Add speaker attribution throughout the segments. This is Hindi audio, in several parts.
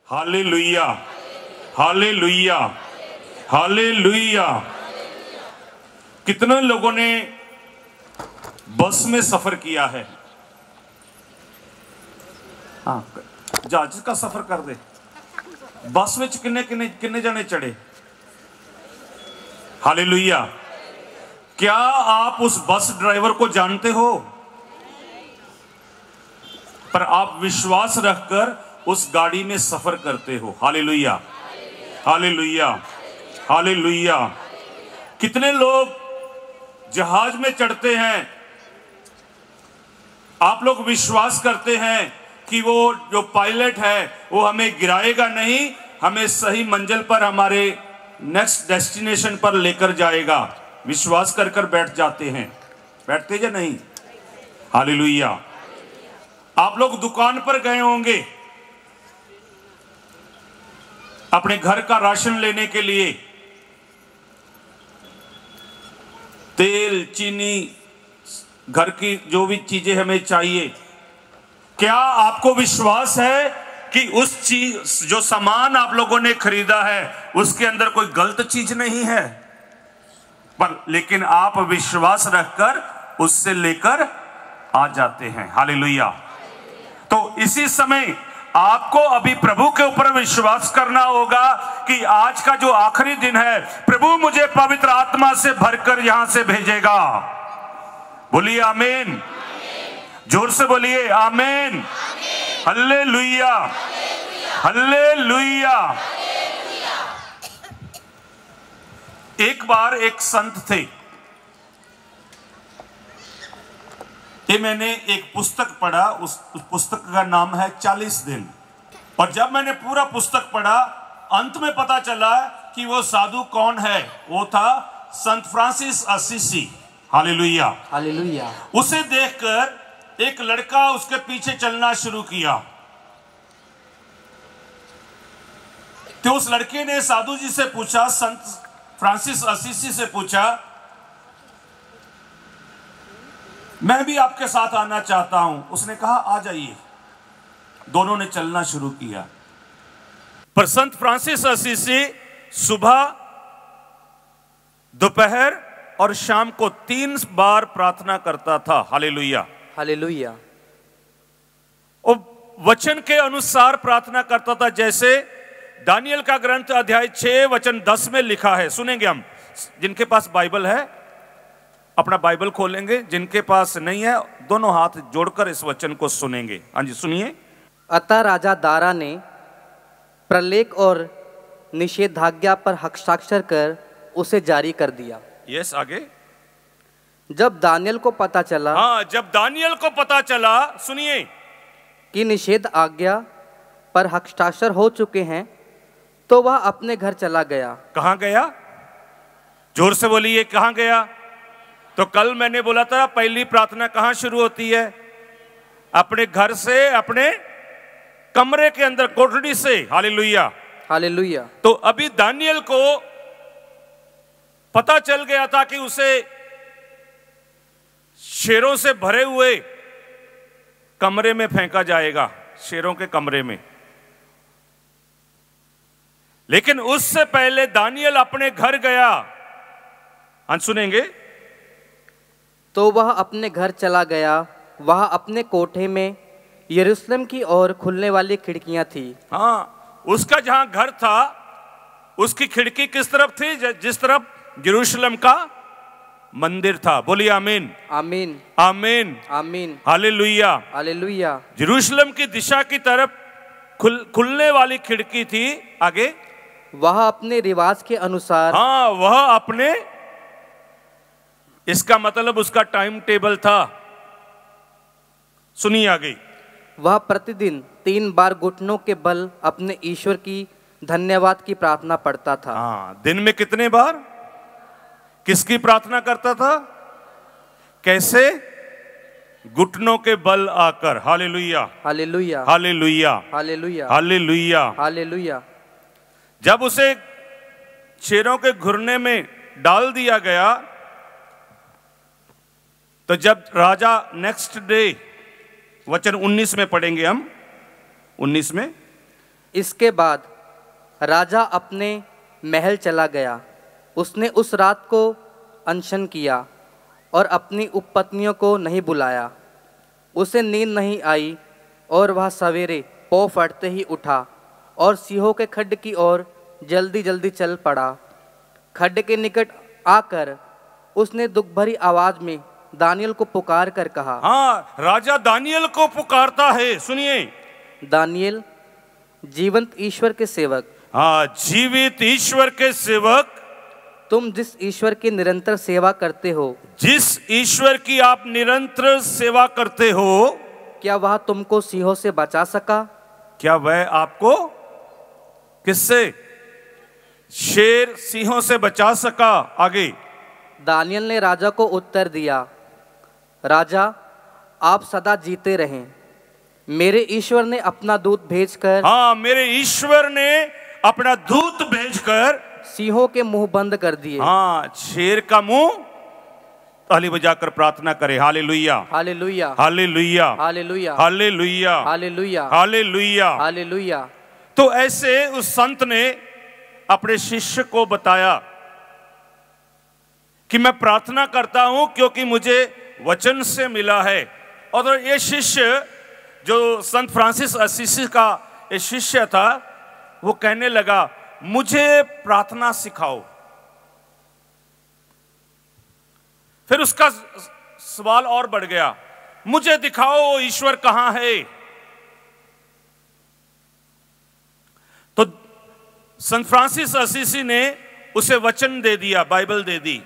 Speaker 1: Hallelujah, hallelujah, hallelujah. कितने लोगों ने बस में सफर किया है? हाँ, जहाज का सफर कर दे। बस में किन्ने किन्ने किन्ने जने चढ़े? हालेलुया। क्या आप उस बस ड्राइवर को जानते हो? पर आप विश्वास रखकर उस गाड़ी में सफर करते हो। Hallelujah, hallelujah, hallelujah. कितने लोग जहाज में चढ़ते हैं, आप लोग विश्वास करते हैं कि वो जो पायलट है वो हमें गिराएगा नहीं, हमें सही मंजिल पर, हमारे नेक्स्ट डेस्टिनेशन पर लेकर जाएगा। विश्वास कर कर बैठ जाते हैं। बैठते या नहीं? हालेलुया। आप लोग दुकान पर गए होंगे अपने घर का राशन लेने के लिए, तेल, चीनी, घर की जो भी चीजें हमें चाहिए। क्या आपको विश्वास है कि उस चीज, जो सामान आप लोगों ने खरीदा है, उसके अंदर कोई गलत चीज नहीं है? पर लेकिन आप विश्वास रखकर उससे लेकर आ जाते हैं। हालेलुया। तो इसी समय आपको अभी प्रभु के ऊपर विश्वास करना होगा कि आज का जो आखिरी दिन है, प्रभु मुझे पवित्र आत्मा से भरकर यहां से भेजेगा। बोलिए आमीन। जोर से बोलिए आमीन। Hallelujah, hallelujah. एक बार एक संत थे। ये मैंने एक पुस्तक पढ़ा, उस पुस्तक का नाम है 40 दिन। और जब मैंने पूरा पुस्तक पढ़ा, अंत में पता चला कि वो साधु कौन है। वो था संत फ्रांसिस असीसी। Hallelujah,
Speaker 2: hallelujah.
Speaker 1: उसे देखकर एक लड़का उसके पीछे चलना शुरू किया। तो उस लड़के ने साधु जी से पूछा, संत फ्रांसिस असीसी से पूछा, मैं भी आपके साथ आना चाहता हूं। उसने कहा आ जाइए। दोनों ने चलना शुरू किया। पर संत फ्रांसिस असीसी सुबह, दोपहर और शाम को 3 बार प्रार्थना करता था। Hallelujah,
Speaker 2: hallelujah.
Speaker 1: और वचन के अनुसार प्रार्थना करता था। जैसे दानियल का ग्रंथ अध्याय 6 वचन 10 में लिखा है। सुनेंगे हम। जिनके पास बाइबल है अपना बाइबल खोलेंगे, जिनके पास नहीं है दोनों हाथ जोड़कर इस वचन को सुनेंगे। हाँ जी, सुनिए।
Speaker 2: अतः राजा दारा ने प्रलेख और निषेधाज्ञा पर हस्ताक्षर कर उसे जारी कर दिया।
Speaker 1: यस, आगे।
Speaker 2: जब दानियल को पता चला,
Speaker 1: हाँ, जब दानियल को पता चला, सुनिए,
Speaker 2: कि निषेध आज्ञा पर हस्ताक्षर हो चुके हैं, तो वह अपने घर चला गया।
Speaker 1: कहाँ गया? जोर से बोलिए, कहाँ गया? तो कल मैंने बोला था पहली प्रार्थना कहाँ शुरू होती है? अपने घर से, अपने कमरे के अंदर, कोठरी से। Hallelujah,
Speaker 2: hallelujah.
Speaker 1: तो अभी दानियल को पता चल गया था कि उसे शेरों से भरे हुए कमरे में फेंका जाएगा, शेरों के कमरे में। लेकिन उससे पहले दानियल अपने घर गया। हाँ, सुनेंगे।
Speaker 2: तो वह अपने घर चला गया। वह अपने कोठे में यरूशलेम की ओर खुलने वाली खिड़कियां थी।
Speaker 1: हाँ, उसका जहां घर था उसकी खिड़की किस तरफ थी? जिस तरफ यरूशलेम का मंदिर था। बोलिए आमीन,
Speaker 2: आमीन,
Speaker 1: आमीन,
Speaker 2: आमीन।
Speaker 1: Hallelujah,
Speaker 2: hallelujah.
Speaker 1: यरूशलेम की दिशा की तरफ खुलने वाली खिड़की थी। आगे।
Speaker 2: वह अपने रिवाज के अनुसार,
Speaker 1: हाँ, वह अपने, इसका मतलब उसका टाइम टेबल था। सुनिए आगे।
Speaker 2: वह प्रतिदिन 3 बार घुटनों के बल अपने ईश्वर की धन्यवाद की प्रार्थना पढ़ता था।
Speaker 1: हाँ, दिन में कितने बार? किसकी प्रार्थना करता था? कैसे? घुटनों के बल आकर। Hallelujah,
Speaker 2: hallelujah,
Speaker 1: hallelujah,
Speaker 2: hallelujah,
Speaker 1: hallelujah,
Speaker 2: hallelujah.
Speaker 1: जब उसे शेरों के घुरने में डाल दिया गया, तो जब राजा नेक्स्ट डे, वचन 19 में पढ़ेंगे हम, 19 में,
Speaker 2: इसके बाद राजा अपने महल चला गया। उसने उस रात को अनशन किया और अपनी उपपत्नियों को नहीं बुलाया। उसे नींद नहीं आई और वह सवेरे पौ फटते ही उठा और सिंहों के खड्ड की ओर जल्दी जल्दी चल पड़ा। खड्ड के निकट आकर उसने दुख भरी आवाज में दानियल को पुकार कर कहा।
Speaker 1: हाँ, राजा दानियल को पुकारता है, सुनिए।
Speaker 2: दानियल, जीवंत ईश्वर के सेवक।
Speaker 1: हाँ, जीवित ईश्वर के सेवक,
Speaker 2: तुम जिस ईश्वर की निरंतर सेवा करते हो,
Speaker 1: जिस ईश्वर की आप निरंतर सेवा करते हो,
Speaker 2: क्या वह तुमको सिंहों से बचा सका?
Speaker 1: क्या वह आपको किससे? शेर सिंहों से बचा सका? आगे
Speaker 2: दानियल ने राजा को उत्तर दिया, राजा आप सदा जीते रहें। मेरे ईश्वर ने अपना दूत भेजकर,
Speaker 1: हाँ, मेरे ईश्वर ने अपना दूत भेजकर
Speaker 2: सिंहों के मुंह बंद कर दिए।
Speaker 1: हाँ, शेर का मुंह। ताली बजाकर प्रार्थना करें। Hallelujah,
Speaker 2: hallelujah,
Speaker 1: hallelujah,
Speaker 2: hallelujah,
Speaker 1: hallelujah,
Speaker 2: hallelujah,
Speaker 1: hallelujah.
Speaker 2: Hallelujah.
Speaker 1: तो ऐसे उस संत ने अपने शिष्य को बताया कि मैं प्रार्थना करता हूं क्योंकि मुझे वचन से मिला है। और ये शिष्य जो संत फ्रांसिस असीसी का ये शिष्य था, वो कहने लगा मुझे प्रार्थना सिखाओ। फिर उसका सवाल और बढ़ गया, मुझे दिखाओ ईश्वर कहां है। तो संत फ्रांसिस असीसी ने उसे वचन दे दिया, बाइबल दे दी,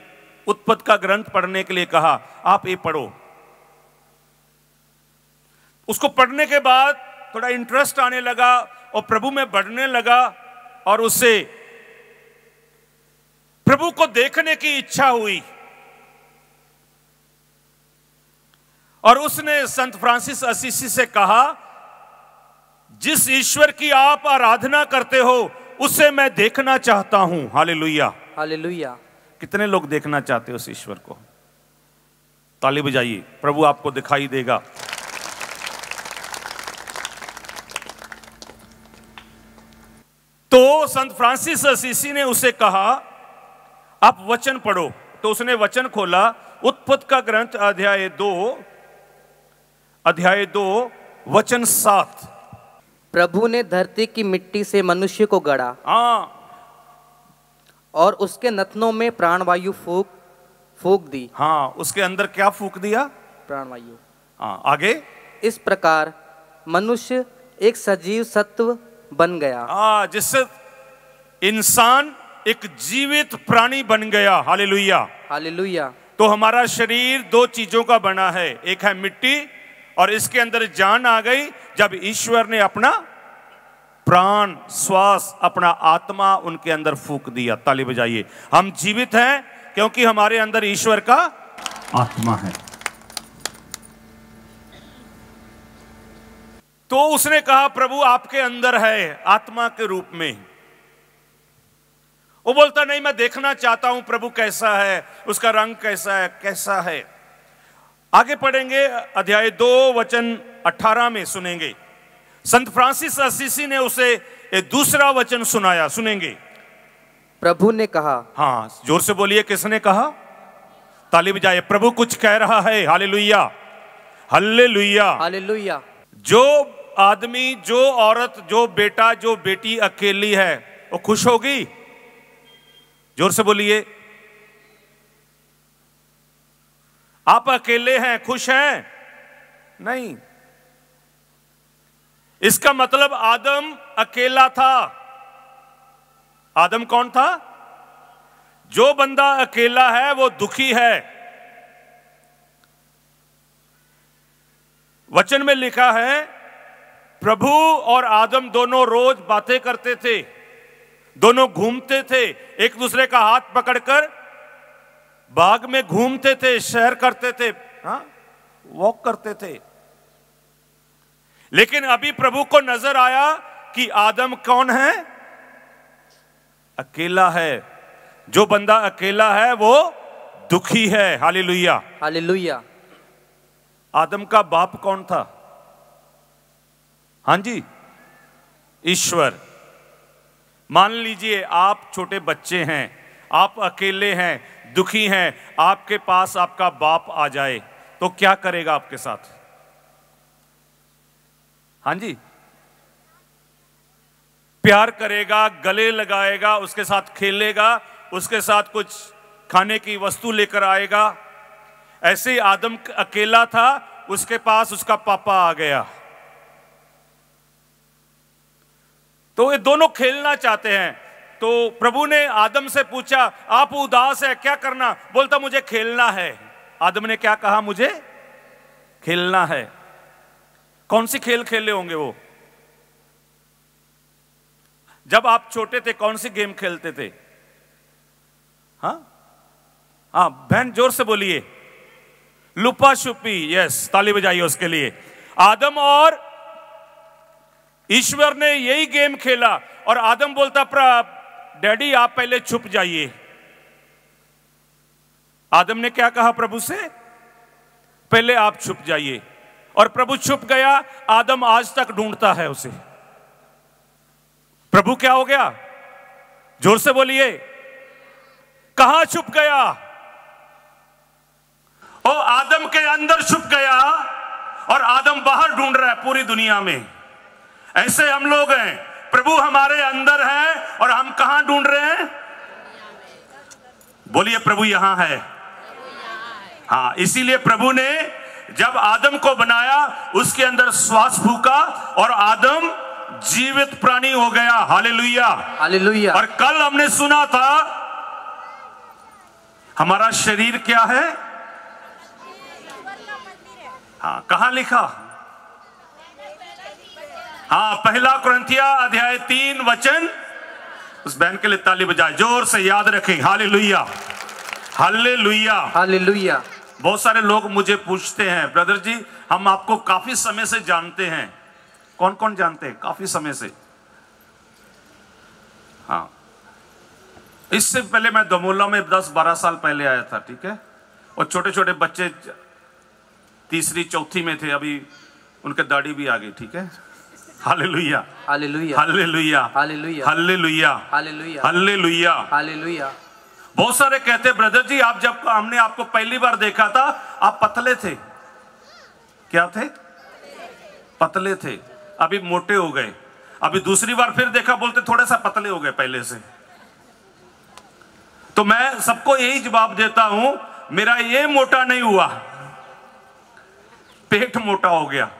Speaker 1: उत्पत्ति का ग्रंथ पढ़ने के लिए कहा, आप ये पढ़ो। उसको पढ़ने के बाद थोड़ा इंटरेस्ट आने लगा और प्रभु में बढ़ने लगा और उसे प्रभु को देखने की इच्छा हुई। और उसने संत फ्रांसिस असीसी से कहा, जिस ईश्वर की आप आराधना करते हो उसे मैं देखना चाहता हूं। Hallelujah,
Speaker 2: hallelujah.
Speaker 1: कितने लोग देखना चाहते हो उस ईश्वर को? ताली बजाइए, प्रभु आपको दिखाई देगा। तो संत फ्रांसिस असीसी ने उसे कहा, आप वचन पढ़ो। तो उसने वचन खोला, उत्पत्ति का ग्रंथ अध्याय 2 वचन 7।
Speaker 2: प्रभु ने धरती की मिट्टी से मनुष्य को गढ़ा,
Speaker 1: हाँ,
Speaker 2: और उसके नथनों में प्राणवायु फूंक दी।
Speaker 1: हाँ, उसके अंदर क्या फूंक दिया?
Speaker 2: प्राणवायु।
Speaker 1: हाँ, आगे।
Speaker 2: इस प्रकार मनुष्य एक सजीव सत्व बन गया।
Speaker 1: हाँ, जिससे इंसान एक जीवित प्राणी बन गया। Hallelujah,
Speaker 2: hallelujah.
Speaker 1: तो हमारा शरीर 2 चीजों का बना है, एक है मिट्टी और इसके अंदर जान आ गई जब ईश्वर ने अपना प्राण, श्वास, अपना आत्मा उनके अंदर फूंक दिया। ताली बजाइए। हम जीवित हैं क्योंकि हमारे अंदर ईश्वर का आत्मा है। तो उसने कहा, प्रभु आपके अंदर है आत्मा के रूप में। वो बोलता, नहीं, मैं देखना चाहता हूं प्रभु कैसा है, उसका रंग कैसा है। आगे पढ़ेंगे, अध्याय 2 वचन 18 में सुनेंगे। संत फ्रांसिस असीसी ने उसे एक दूसरा वचन सुनाया, सुनेंगे।
Speaker 2: प्रभु ने कहा,
Speaker 1: हाँ, जोर से बोलिए, किसने कहा? ताली बजाइए, प्रभु कुछ कह रहा है। Hallelujah, hallelujah,
Speaker 2: hallelujah.
Speaker 1: जो आदमी, जो औरत, जो बेटा, जो बेटी अकेली है, वो खुश होगी? जोर से बोलिए। आप अकेले हैं, खुश हैं? नहीं। इसका मतलब आदम अकेला था। आदम कौन था? जो बंदा अकेला है वो दुखी है। वचन में लिखा है, प्रभु और आदम दोनों रोज बातें करते थे, दोनों घूमते थे, एक दूसरे का हाथ पकड़कर बाग में घूमते थे, सैर करते थे, हाँ, वॉक करते थे। लेकिन अभी प्रभु को नजर आया कि आदम कौन है? अकेला है। जो बंदा अकेला है वो दुखी है। Hallelujah,
Speaker 2: hallelujah.
Speaker 1: आदम का बाप कौन था? हाँ जी, ईश्वर। मान लीजिए आप छोटे बच्चे हैं, आप अकेले हैं, दुखी हैं, आपके पास आपका बाप आ जाए तो क्या करेगा आपके साथ? हाँ जी, प्यार करेगा, गले लगाएगा, उसके साथ खेलेगा, उसके साथ कुछ खाने की वस्तु लेकर आएगा। ऐसे ही आदम अकेला था, उसके पास उसका पापा आ गया, तो ये दोनों खेलना चाहते हैं। तो प्रभु ने आदम से पूछा, आप उदास है, क्या करना? बोलता मुझे खेलना है। आदम ने क्या कहा? मुझे खेलना है। कौन सी खेल खेले होंगे वो? जब आप छोटे थे कौन सी गेम खेलते थे? हाँ हाँ, बहन जोर से बोलिए। लुपा छुपी। यस, ताली बजाइए उसके लिए। आदम और ईश्वर ने यही गेम खेला और आदम बोलता, डैडी आप पहले छुप जाइए। आदम ने क्या कहा प्रभु से? पहले आप छुप जाइए। और प्रभु छुप गया। आदम आज तक ढूंढता है उसे। प्रभु क्या हो गया? जोर से बोलिए, कहां छुप गया? ओ, आदम के अंदर छुप गया और आदम बाहर ढूंढ रहा है पूरी दुनिया में। ऐसे हम लोग हैं, प्रभु हमारे अंदर है और हम कहां ढूंढ रहे हैं? बोलिए, प्रभु यहां है। हाँ, इसीलिए प्रभु ने जब आदम को बनाया उसके अंदर श्वास फूका और आदम जीवित प्राणी हो गया। Hallelujah, hallelujah. और कल हमने सुना था हमारा शरीर क्या है? हाँ, कहां लिखा? हाँ, पहला कुरिन्थिया अध्याय 3 वचन। उस बहन के लिए ताली बजाए, जोर से याद रखें। Hallelujah, hallelujah, hallelujah. बहुत सारे लोग मुझे पूछते हैं, ब्रदर जी हम आपको काफी समय से जानते हैं। कौन कौन जानते हैं? काफी समय से। हाँ, इससे पहले मैं दमोला में 10-12 साल पहले आया था, ठीक है। और छोटे छोटे बच्चे तीसरी चौथी में थे, अभी उनके दाढ़ी भी आ गई, ठीक है। Hallelujah, hallelujah, hallelujah, hallelujah, hallelujah, hallelujah, hallelujah, hallelujah. बहुत सारे कहते, ब्रदर जी आप जब हमने आपको पहली बार देखा था आप पतले थे। क्या थे? पतले थे। अभी मोटे हो गए। अभी दूसरी बार फिर देखा, बोलते थोड़ा सा पतले हो गए पहले से। तो मैं सबको यही जवाब देता हूं, मेरा ये मोटा नहीं हुआ, पेट मोटा हो गया।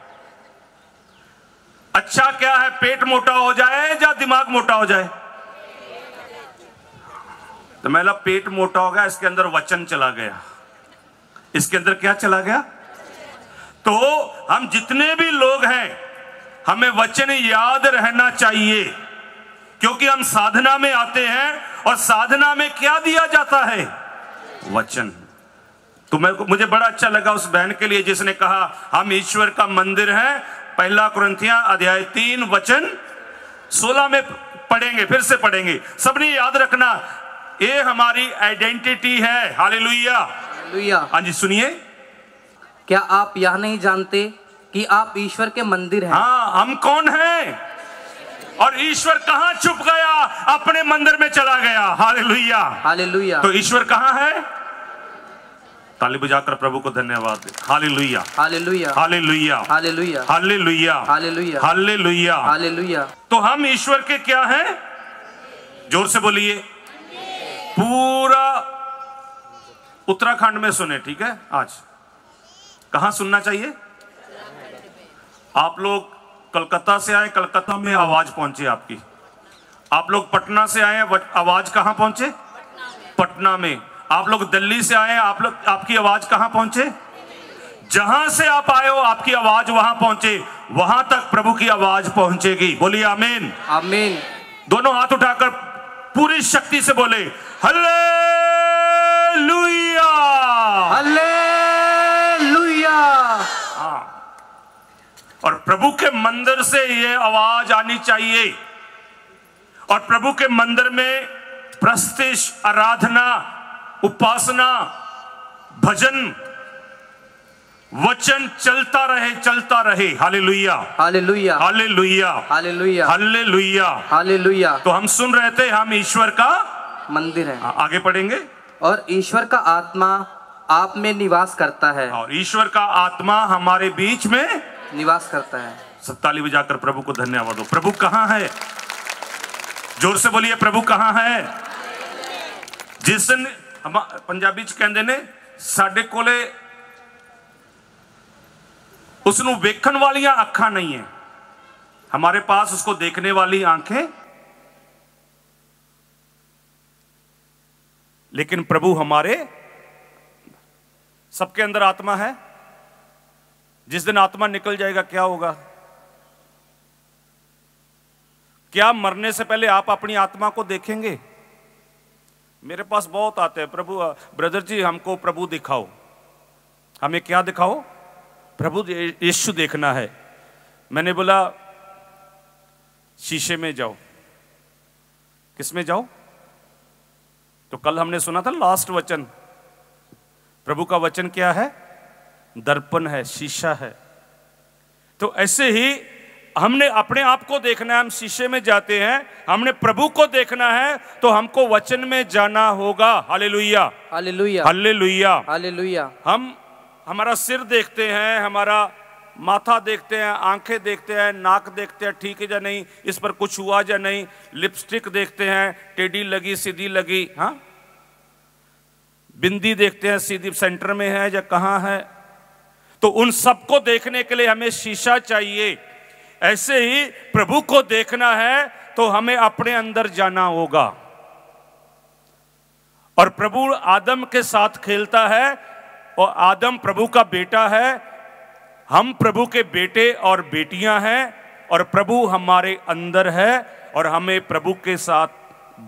Speaker 1: अच्छा क्या है, पेट मोटा हो जाए या दिमाग मोटा हो जाए? तो मेरा पेट मोटा हो गया, इसके अंदर वचन चला गया। इसके अंदर क्या चला गया? तो हम जितने भी लोग हैं, हमें वचन याद रहना चाहिए, क्योंकि हम साधना में आते हैं और साधना में क्या दिया जाता है? वचन। तो मुझे बड़ा अच्छा लगा उस बहन के लिए जिसने कहा हम ईश्वर का मंदिर है। पहला कुरिन्थिया अध्याय 3 वचन 16 में पढ़ेंगे, फिर से पढ़ेंगे। सबने याद रखना, ये हमारी आइडेंटिटी है। Hallelujah, hallelujah. हाँ जी, सुनिए।
Speaker 2: क्या आप यह नहीं जानते कि आप ईश्वर के मंदिर हैं?
Speaker 1: हाँ, हम कौन हैं? और ईश्वर कहाँ छुप गया? अपने मंदिर में चला गया। Hallelujah, hallelujah. तो ईश्वर कहाँ है? ताली बजाकर प्रभु को धन्यवाद दे। Hallelujah, hallelujah, hallelujah, hallelujah, hallelujah, hallelujah, hallelujah, hallelujah. तो हम ईश्वर के क्या हैं? जोर से बोलिए। पूरा उत्तराखंड में सुने, ठीक है। आज कहां सुनना चाहिए? आप लोग कलकत्ता से आए, कलकत्ता में आवाज पहुंची आपकी। आप लोग पटना से आए, आवाज कहां पहुंचे? पटना में। आप लोग दिल्ली से आए, आपकी आवाज कहां पहुंचे? जहां से आप आए हो आपकी आवाज वहां पहुंचे। वहां तक प्रभु की आवाज पहुंचेगी। बोलिए आमीन, आमीन। दोनों हाथ उठाकर पूरी शक्ति से बोले हालेलुया, हालेलुया। हाँ, और प्रभु के मंदिर से ये आवाज आनी चाहिए। और प्रभु के मंदिर में प्रस्तिश, आराधना, उपासना, भजन, वचन चलता रहे। Hallelujah,
Speaker 2: hallelujah,
Speaker 1: hallelujah,
Speaker 2: hallelujah,
Speaker 1: hallelujah,
Speaker 2: hallelujah.
Speaker 1: तो हम सुन रहे थे हम ईश्वर का
Speaker 2: मंदिर है।
Speaker 1: आगे पढ़ेंगे।
Speaker 2: और ईश्वर का आत्मा आप में निवास करता है।
Speaker 1: और ईश्वर का आत्मा हमारे बीच में
Speaker 2: निवास करता है।
Speaker 1: सब ताली बजाकर प्रभु को धन्यवाद दो। प्रभु कहाँ है? जोर से बोलिए, प्रभु कहाँ है? जिस दिन हम पंजाबी च कहंदे ने साडे कोले उसनू वेखण वालियां अखां नहीं है, हमारे पास उसको देखने वाली आंखें। लेकिन प्रभु हमारे सबके अंदर आत्मा है। जिस दिन आत्मा निकल जाएगा क्या होगा? क्या मरने से पहले आप अपनी आत्मा को देखेंगे? मेरे पास बहुत आते हैं, प्रभु ब्रदर जी हमको प्रभु दिखाओ। हमें क्या दिखाओ? प्रभु यीशु देखना है। मैंने बोला शीशे में जाओ। किस में जाओ? तो कल हमने सुना था लास्ट वचन, प्रभु का वचन क्या है? दर्पण है, शीशा है। तो ऐसे ही हमने अपने आप को देखना है। हम शीशे में जाते हैं, हमने प्रभु को देखना है तो हमको वचन में जाना होगा। Hallelujah,
Speaker 2: hallelujah,
Speaker 1: hallelujah,
Speaker 2: hallelujah.
Speaker 1: हम हमारा सिर देखते हैं, हमारा माथा देखते हैं, आंखें देखते हैं, नाक देखते हैं ठीक है या नहीं, इस पर कुछ हुआ या नहीं, लिपस्टिक देखते हैं टेढ़ी लगी सीधी लगी, हाँ, बिंदी देखते हैं सीधी सेंटर में है या कहाँ है। तो उन सबको देखने के लिए हमें शीशा चाहिए। ऐसे ही प्रभु को देखना है तो हमें अपने अंदर जाना होगा। और प्रभु आदम के साथ खेलता है और आदम प्रभु का बेटा है, हम प्रभु के बेटे और बेटियां हैं और प्रभु हमारे अंदर है और हमें प्रभु के साथ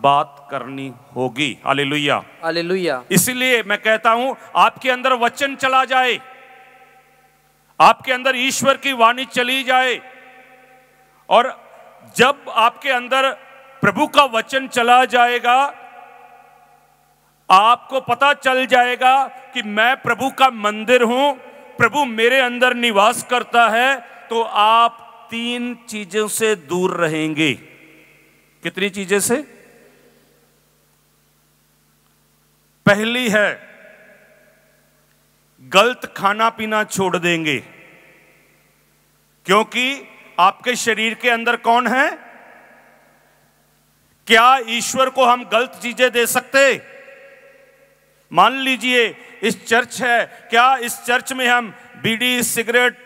Speaker 1: बात करनी होगी। Hallelujah,
Speaker 2: hallelujah.
Speaker 1: इसीलिए मैं कहता हूं आपके अंदर वचन चला जाए, आपके अंदर ईश्वर की वाणी चली जाए। और जब आपके अंदर प्रभु का वचन चला जाएगा, आपको पता चल जाएगा कि मैं प्रभु का मंदिर हूं, प्रभु मेरे अंदर निवास करता है, तो आप 3 चीजों से दूर रहेंगे। कितनी चीजें से? पहली है गलत खाना पीना छोड़ देंगे, क्योंकि आपके शरीर के अंदर कौन है? क्या ईश्वर को हम गलत चीजें दे सकते? मान लीजिए इस चर्च है, क्या इस चर्च में हम बीड़ी सिगरेट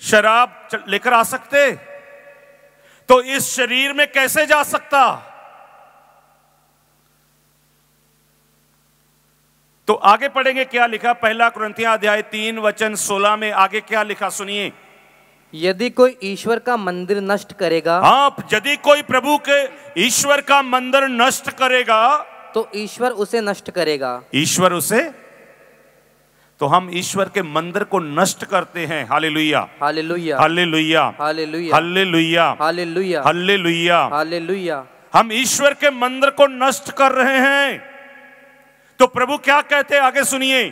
Speaker 1: शराब लेकर आ सकते? तो इस शरीर में कैसे जा सकता? तो आगे पढ़ेंगे क्या लिखा, 1 कुरिन्थियों अध्याय 3 वचन 16 में आगे क्या लिखा सुनिए।
Speaker 2: यदि कोई ईश्वर का मंदिर नष्ट करेगा,
Speaker 1: हाँ, यदि कोई प्रभु के ईश्वर का मंदिर नष्ट करेगा
Speaker 2: तो ईश्वर उसे नष्ट करेगा।
Speaker 1: ईश्वर उसे, तो हम ईश्वर के मंदिर को नष्ट करते हैं। Hallelujah,
Speaker 2: hallelujah,
Speaker 1: hallelujah,
Speaker 2: hallelujah,
Speaker 1: hallelujah,
Speaker 2: hallelujah,
Speaker 1: hallelujah,
Speaker 2: hallelujah.
Speaker 1: हम ईश्वर के मंदिर को नष्ट कर रहे हैं। तो प्रभु क्या कहते हैं आगे सुनिए।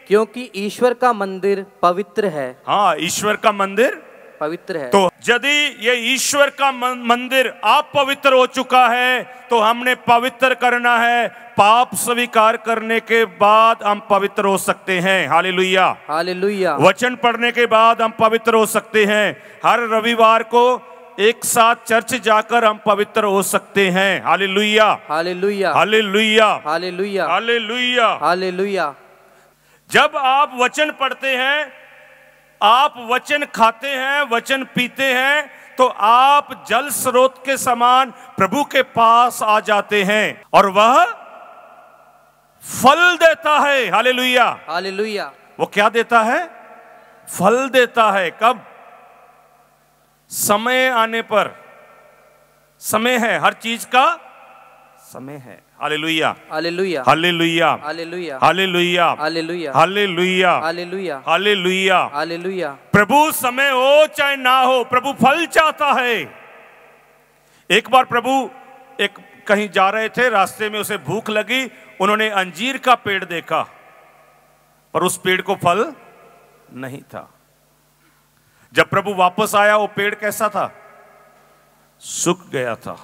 Speaker 2: क्योंकि ईश्वर का मंदिर पवित्र है।
Speaker 1: हाँ, ईश्वर का मंदिर
Speaker 2: पवित्र है।
Speaker 1: तो यदि ये ईश्वर का मंदिर आप पवित्र हो चुका है तो हमने पवित्र करना है। पाप स्वीकार करने के बाद हम पवित्र हो सकते हैं। Hallelujah,
Speaker 2: hallelujah.
Speaker 1: वचन पढ़ने के बाद हम पवित्र हो सकते हैं। हर रविवार को एक साथ चर्च जाकर हम पवित्र हो सकते हैं। Hallelujah,
Speaker 2: hallelujah,
Speaker 1: hallelujah,
Speaker 2: hallelujah,
Speaker 1: hallelujah,
Speaker 2: hallelujah.
Speaker 1: जब आप वचन पढ़ते हैं, आप वचन खाते हैं, वचन पीते हैं, तो आप जल स्रोत के समान प्रभु के पास आ जाते हैं और वह फल देता है। Hallelujah,
Speaker 2: hallelujah.
Speaker 1: वो क्या देता है? फल देता है। कब? समय आने पर। समय है, हर चीज का समय है। Hallelujah,
Speaker 2: hallelujah,
Speaker 1: hallelujah,
Speaker 2: hallelujah,
Speaker 1: hallelujah,
Speaker 2: hallelujah,
Speaker 1: hallelujah,
Speaker 2: hallelujah,
Speaker 1: hallelujah,
Speaker 2: hallelujah.
Speaker 1: प्रभु समय हो चाहे ना हो, प्रभु फल चाहता है। एक बार प्रभु एक कहीं जा रहे थे, रास्ते में उसे भूख लगी, उन्होंने अंजीर का पेड़ देखा पर उस पेड़ को फल नहीं था। जब प्रभु वापस आया वो पेड़ कैसा था? सूख गया था।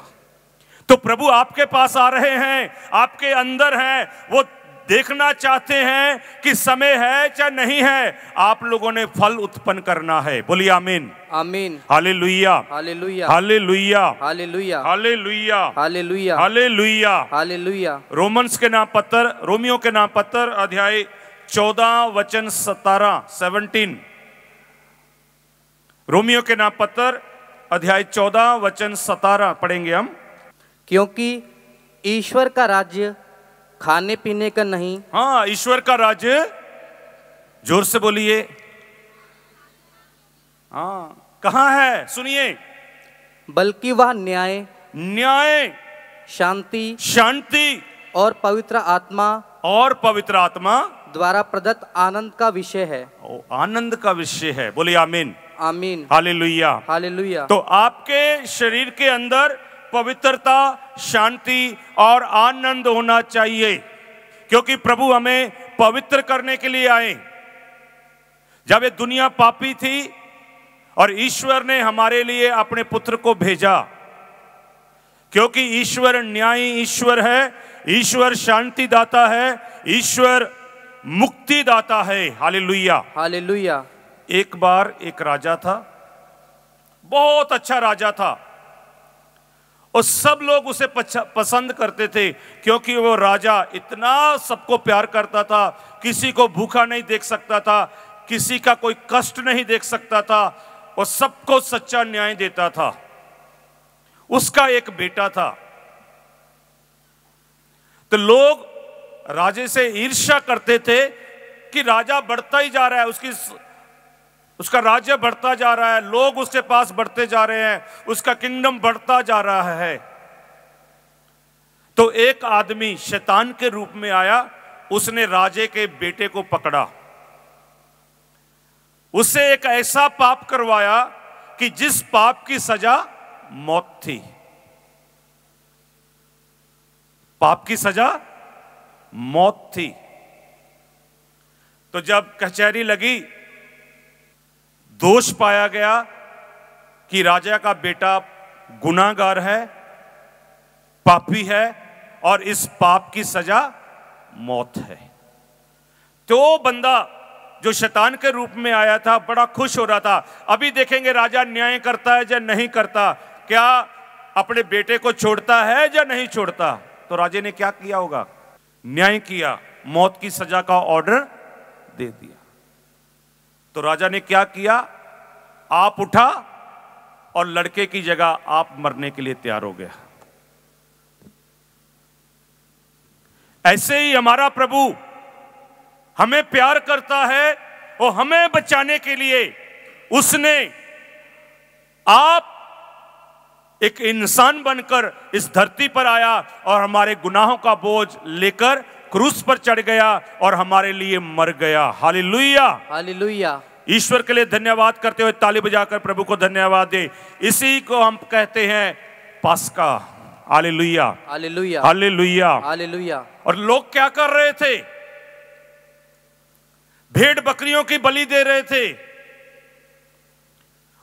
Speaker 1: तो प्रभु आपके पास आ रहे हैं, आपके अंदर हैं, वो देखना चाहते हैं कि समय है चाहे नहीं है, आप लोगों ने फल उत्पन्न करना है। बोलिए आमीन।
Speaker 2: आमीन।
Speaker 1: Hallelujah,
Speaker 2: hallelujah,
Speaker 1: hallelujah,
Speaker 2: hallelujah,
Speaker 1: hallelujah,
Speaker 2: hallelujah,
Speaker 1: hallelujah,
Speaker 2: hallelujah.
Speaker 1: Romans के नाम पत्र, रोमियो के नाम पत्र अध्याय 14 वचन 17 रोमियो के नाम पत्र अध्याय 14 वचन 17 पढ़ेंगे हम।
Speaker 2: क्योंकि ईश्वर का राज्य खाने पीने का नहीं।
Speaker 1: हाँ, ईश्वर का राज्य, जोर से बोलिए। हाँ, कहाँ है? सुनिए।
Speaker 2: बल्कि वह न्याय,
Speaker 1: न्याय,
Speaker 2: शांति,
Speaker 1: शांति
Speaker 2: और पवित्र आत्मा द्वारा प्रदत्त आनंद का विषय है।
Speaker 1: आनंद का विषय है। बोलिए आमीन।
Speaker 2: आमीन।
Speaker 1: Hallelujah,
Speaker 2: hallelujah.
Speaker 1: तो आपके शरीर के अंदर पवित्रता, शांति और आनंद होना चाहिए, क्योंकि प्रभु हमें पवित्र करने के लिए आए। जब ये दुनिया पापी थी और ईश्वर ने हमारे लिए अपने पुत्र को भेजा, क्योंकि ईश्वर न्यायी ईश्वर है, ईश्वर शांति दाता है, ईश्वर मुक्ति दाता है। Hallelujah,
Speaker 2: hallelujah.
Speaker 1: एक बार एक राजा था, बहुत अच्छा राजा था, और सब लोग उसे पसंद करते थे, क्योंकि वो राजा इतना सबको प्यार करता था, किसी को भूखा नहीं देख सकता था, किसी का कोई कष्ट नहीं देख सकता था, और सबको सच्चा न्याय देता था। उसका एक बेटा था, तो लोग राजे से ईर्ष्या करते थे कि राजा बढ़ता ही जा रहा है, उसका राज्य बढ़ता जा रहा है, लोग उसके पास बढ़ते जा रहे हैं, उसका किंगडम बढ़ता जा रहा है। तो एक आदमी शैतान के रूप में आया, उसने राजे के बेटे को पकड़ा, उससे एक ऐसा पाप करवाया कि जिस पाप की सजा मौत थी। पाप की सजा मौत थी। तो जब कचहरी लगी, दोष पाया गया कि राजा का बेटा गुनाहगार है, पापी है, और इस पाप की सजा मौत है। तो बंदा जो शैतान के रूप में आया था बड़ा खुश हो रहा था। अभी देखेंगे राजा न्याय करता है या नहीं करता, क्या अपने बेटे को छोड़ता है या नहीं छोड़ता। तो राजे ने क्या किया होगा? न्याय किया, मौत की सजा का ऑर्डर दे दिया। तो राजा ने क्या किया? आप उठा और लड़के की जगह आप मरने के लिए तैयार हो गया। ऐसे ही हमारा प्रभु हमें प्यार करता है और हमें बचाने के लिए उसने आप एक इंसान बनकर इस धरती पर आया और हमारे गुनाहों का बोझ लेकर क्रूस पर चढ़ गया और हमारे लिए मर गया। Hallelujah,
Speaker 2: hallelujah.
Speaker 1: ईश्वर के लिए धन्यवाद करते हुए ताली बजाकर प्रभु को धन्यवाद दे। इसी को हम कहते हैं पास्का। Hallelujah,
Speaker 2: hallelujah,
Speaker 1: hallelujah,
Speaker 2: hallelujah.
Speaker 1: और लोग क्या कर रहे थे? भेड़ बकरियों की बलि दे रहे थे।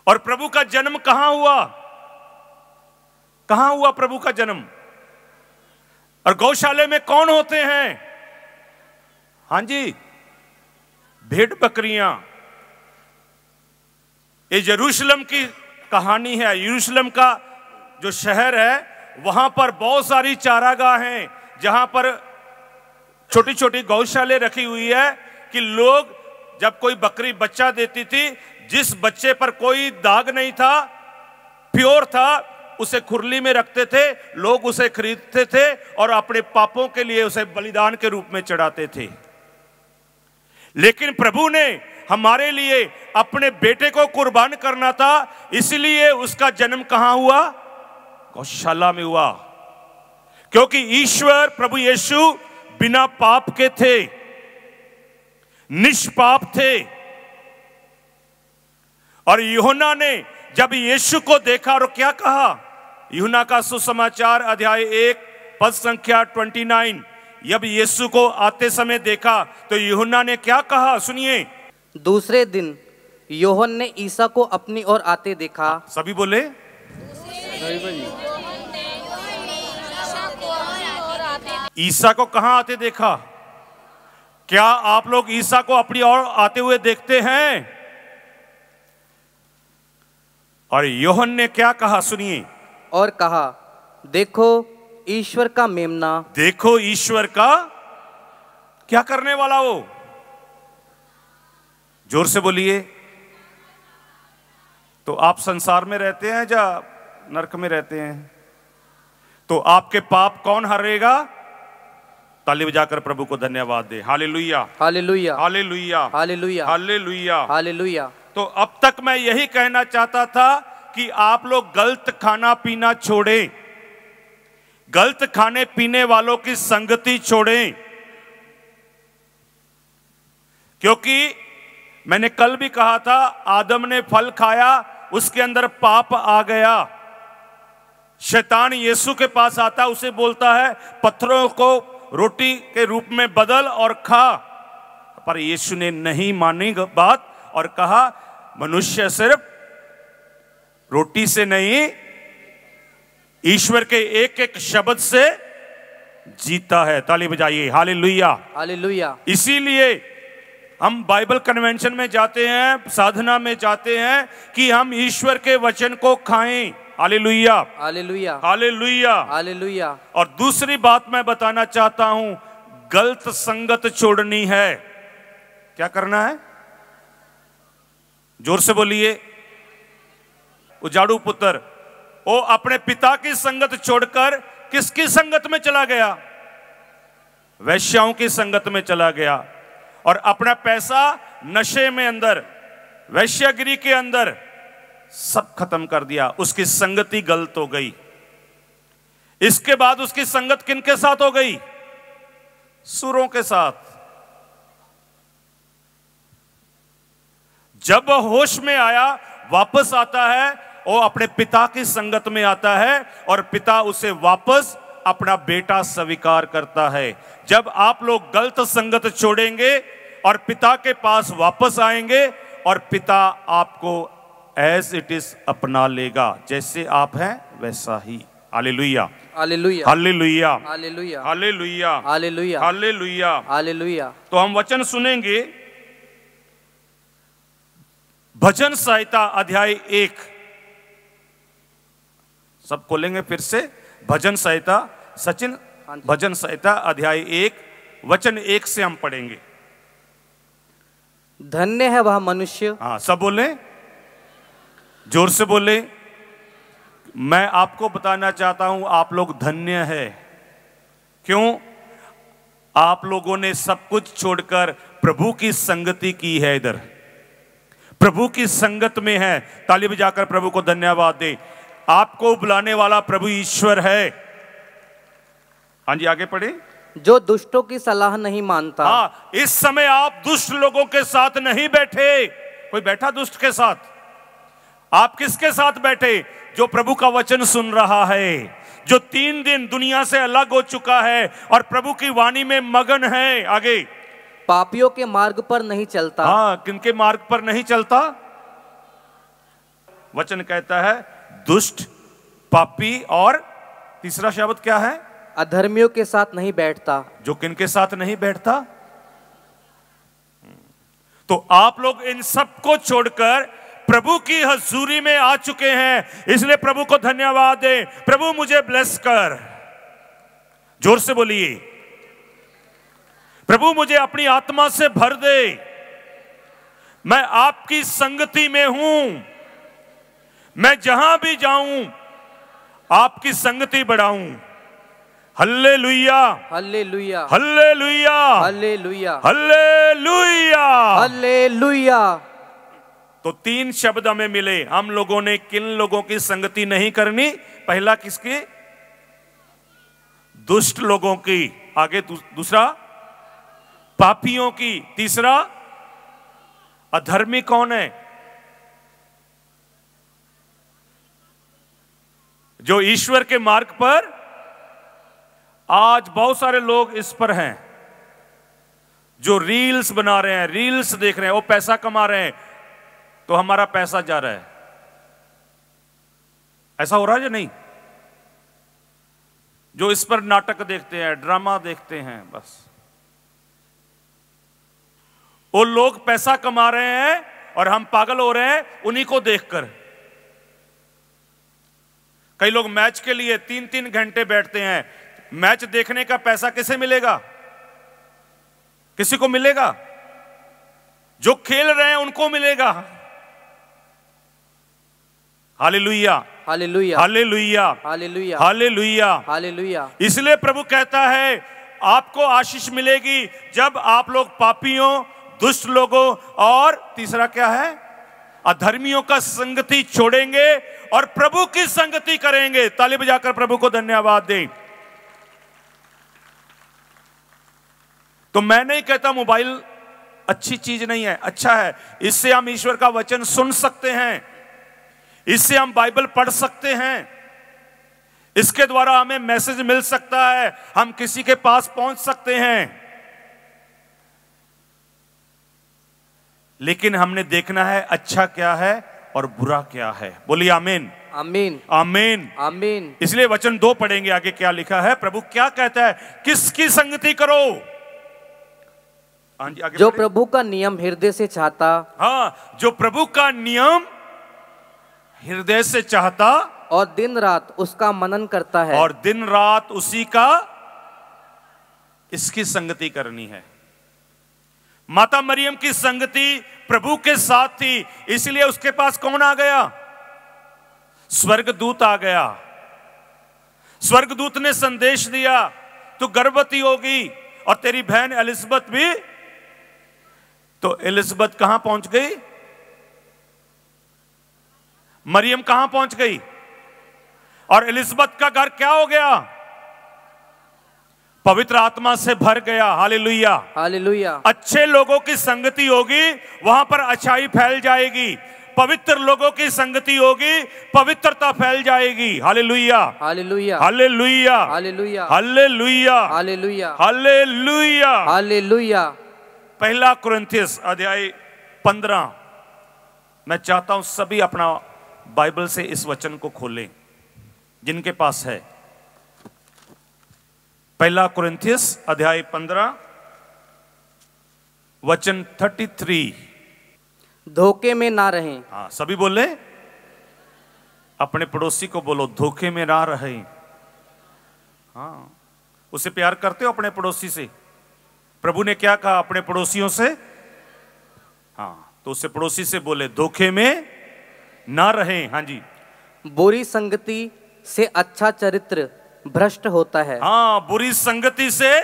Speaker 1: और प्रभु का जन्म कहां हुआ? कहां हुआ प्रभु का जन्म? और गौशाले में कौन होते हैं? हां जी, भेड़ बकरियां। ये यरूशलेम की कहानी है। यरूशलेम का जो शहर है वहां पर बहुत सारी चारागाह हैं, जहां पर छोटी छोटी गौशाले रखी हुई है कि लोग जब कोई बकरी बच्चा देती थी, जिस बच्चे पर कोई दाग नहीं था, प्योर था, उसे खुरली में रखते थे, लोग उसे खरीदते थे और अपने पापों के लिए उसे बलिदान के रूप में चढ़ाते थे। लेकिन प्रभु ने हमारे लिए अपने बेटे को कुर्बान करना था, इसलिए उसका जन्म कहां हुआ? गौशाला में हुआ। क्योंकि ईश्वर प्रभु यीशु बिना पाप के थे, निष्पाप थे। और यूहन्ना ने जब यीशु को देखा और क्या कहा? यूहन्ना का सुसमाचार अध्याय 1 पद संख्या 29। जब यीशु को आते समय देखा तो यूहन्ना ने क्या कहा? सुनिए।
Speaker 2: दूसरे दिन यूहन्ना ने ईसा को अपनी ओर आते देखा।
Speaker 1: सभी बोले। ईसा को कहां आते देखा? क्या आप लोग ईसा को अपनी ओर आते हुए देखते हैं? और यूहन्ना ने क्या कहा सुनिए।
Speaker 2: और कहा, देखो ईश्वर का मेमना।
Speaker 1: देखो ईश्वर का क्या करने वाला वो। जोर से बोलिए। तो आप संसार में रहते हैं या नरक में रहते हैं? तो आपके पाप कौन हरेगा? ताली बजाकर प्रभु को धन्यवाद दे। Hallelujah,
Speaker 2: hallelujah,
Speaker 1: hallelujah,
Speaker 2: hallelujah,
Speaker 1: hallelujah,
Speaker 2: hallelujah.
Speaker 1: तो अब तक मैं यही कहना चाहता था कि आप लोग गलत खाना पीना छोड़ें, गलत खाने पीने वालों की संगति छोड़ें, क्योंकि मैंने कल भी कहा था, आदम ने फल खाया, उसके अंदर पाप आ गया। शैतान यीशु के पास आता, उसे बोलता है पत्थरों को रोटी के रूप में बदल और खा, पर यीशु ने नहीं मानी बात और कहा मनुष्य सिर्फ रोटी से नहीं, ईश्वर के एक एक शब्द से जीता है। ताली बजाइए। Hallelujah,
Speaker 2: hallelujah.
Speaker 1: इसीलिए हम बाइबल कन्वेंशन में जाते हैं, साधना में जाते हैं कि हम ईश्वर के वचन को खाएं। Hallelujah,
Speaker 2: hallelujah,
Speaker 1: hallelujah,
Speaker 2: hallelujah.
Speaker 1: और दूसरी बात मैं बताना चाहता हूं, गलत संगत छोड़नी है। क्या करना है? जोर से बोलिए। उजाड़ू पुत्र वो अपने पिता की संगत छोड़कर किसकी संगत में चला गया? वैश्याओं की संगत में चला गया और अपना पैसा नशे में अंदर, वैश्यागिरी के अंदर सब खत्म कर दिया। उसकी संगति गलत हो गई। इसके बाद उसकी संगत किनके साथ हो गई? सुरों के साथ। जब वह होश में आया, वापस आता है, वो अपने पिता की संगत में आता है और पिता उसे वापस अपना बेटा स्वीकार करता है। जब आप लोग गलत संगत छोड़ेंगे और पिता के पास वापस आएंगे और पिता आपको एज इट इज अपना लेगा, जैसे आप हैं वैसा ही। Hallelujah,
Speaker 2: hallelujah,
Speaker 1: hallelujah,
Speaker 2: hallelujah,
Speaker 1: hallelujah,
Speaker 2: hallelujah,
Speaker 1: hallelujah,
Speaker 2: hallelujah.
Speaker 1: तो हम वचन सुनेंगे भजन संहिता अध्याय 1। सब खोलेंगे फिर से भजन संहिता। सचिन, भजन संहिता अध्याय 1 वचन 1 से हम पढ़ेंगे।
Speaker 2: धन्य है वह मनुष्य।
Speaker 1: हाँ, सब बोले, जोर से बोले। मैं आपको बताना चाहता हूं, आप लोग धन्य है। क्यों? आप लोगों ने सब कुछ छोड़कर प्रभु की संगति की है। इधर प्रभु की संगत में है। ताली बजाकर प्रभु को धन्यवाद दे। आपको बुलाने वाला प्रभु ईश्वर है। हाँ जी, आगे पढ़े।
Speaker 2: जो दुष्टों की सलाह नहीं मानता।
Speaker 1: हाँ, इस समय आप दुष्ट लोगों के साथ नहीं बैठे। कोई बैठा दुष्ट के साथ? आप किसके साथ बैठे? जो प्रभु का वचन सुन रहा है, जो 3 दिन दुनिया से अलग हो चुका है और प्रभु की वाणी में मगन है। आगे,
Speaker 2: पापियों के मार्ग पर नहीं चलता।
Speaker 1: हाँ, किनके मार्ग पर नहीं चलता? वचन कहता है दुष्ट, पापी, और तीसरा शब्द क्या है?
Speaker 2: अधर्मियों के साथ नहीं बैठता।
Speaker 1: जो किनके साथ नहीं बैठता? तो आप लोग इन सब को छोड़कर प्रभु की हजूरी में आ चुके हैं, इसलिए प्रभु को धन्यवाद दे। प्रभु मुझे ब्लेस कर। जोर से बोलिए, प्रभु मुझे अपनी आत्मा से भर दे। मैं आपकी संगति में हूं। मैं जहां भी जाऊं आपकी संगति बढ़ाऊं। Hallelujah,
Speaker 2: hallelujah,
Speaker 1: hallelujah,
Speaker 2: hallelujah,
Speaker 1: hallelujah,
Speaker 2: hallelujah.
Speaker 1: तो 3 शब्द हमें मिले। हम लोगों ने किन लोगों की संगति नहीं करनी? पहला किसकी? दुष्ट लोगों की। आगे दूसरा पापियों की। तीसरा अधर्मी कौन है? जो ईश्वर के मार्ग पर, आज बहुत सारे लोग इस पर हैं जो रील्स बना रहे हैं, रील्स देख रहे हैं, वो पैसा कमा रहे हैं, तो हमारा पैसा जा रहा है। ऐसा हो रहा है या नहीं? जो इस पर नाटक देखते हैं, ड्रामा देखते हैं, बस वो लोग पैसा कमा रहे हैं और हम पागल हो रहे हैं उन्हीं को देखकर। कई लोग मैच के लिए 3-3 घंटे बैठते हैं। मैच देखने का पैसा किसे मिलेगा? किसी को मिलेगा? जो खेल रहे हैं उनको मिलेगा। Hallelujah,
Speaker 2: hallelujah,
Speaker 1: hallelujah,
Speaker 2: hallelujah,
Speaker 1: hallelujah,
Speaker 2: hallelujah.
Speaker 1: इसलिए प्रभु कहता है आपको आशीष मिलेगी जब आप लोग पापियों, दुष्ट लोगों और तीसरा क्या है, अधर्मियों का संगति छोड़ेंगे और प्रभु की संगति करेंगे। ताली बजाकर प्रभु को धन्यवाद दें। तो मैं नहीं कहता मोबाइल अच्छी चीज नहीं है, अच्छा है। इससे हम ईश्वर का वचन सुन सकते हैं, इससे हम बाइबल पढ़ सकते हैं, इसके द्वारा हमें मैसेज मिल सकता है, हम किसी के पास पहुंच सकते हैं। लेकिन हमने देखना है अच्छा क्या है और बुरा क्या है। बोलिए आमीन,
Speaker 2: आमीन,
Speaker 1: आमीन,
Speaker 2: आमीन।
Speaker 1: इसलिए वचन 2 पढ़ेंगे, आगे क्या लिखा है। प्रभु क्या कहता है, किसकी संगति करो? आगे
Speaker 2: जो प्रभु का नियम हृदय से चाहता।
Speaker 1: हाँ, जो प्रभु का नियम हृदय से चाहता
Speaker 2: और दिन रात उसका मनन करता है।
Speaker 1: और दिन रात उसी का, इसकी संगति करनी है। माता मरियम की संगति प्रभु के साथ थी, इसलिए उसके पास कौन आ गया? स्वर्गदूत आ गया। स्वर्गदूत ने संदेश दिया, तू गर्भवती होगी और तेरी बहन एलिजबेथ भी। तो एलिजबेथ कहां पहुंच गई? मरियम कहां पहुंच गई? और एलिजबेथ का घर क्या हो गया? पवित्र आत्मा से भर गया। Hallelujah,
Speaker 2: hallelujah.
Speaker 1: अच्छे लोगों की संगति होगी, वहां पर अच्छाई फैल जाएगी। पवित्र लोगों की संगति होगी, पवित्रता फैल जाएगी। Hallelujah,
Speaker 2: hallelujah,
Speaker 1: hallelujah,
Speaker 2: hallelujah,
Speaker 1: hallelujah,
Speaker 2: hallelujah,
Speaker 1: hallelujah,
Speaker 2: hallelujah.
Speaker 1: 1 कुरिन्थियस अध्याय 15। मैं चाहता हूं सभी अपना बाइबल से इस वचन को खोलें जिनके पास है। 1 कुरिन्थियस अध्याय 15 वचन 33।
Speaker 2: धोखे में ना रहें।
Speaker 1: हाँ, सभी बोले, अपने पड़ोसी को बोलो धोखे में ना रहे। हाँ, उसे प्यार करते हो अपने पड़ोसी से? प्रभु ने क्या कहा अपने पड़ोसियों से? हाँ, तो उससे पड़ोसी से बोले धोखे में ना रहें। हाँ जी।
Speaker 2: बुरी संगति से अच्छा चरित्र भ्रष्ट होता है।
Speaker 1: हाँ, बुरी संगति से।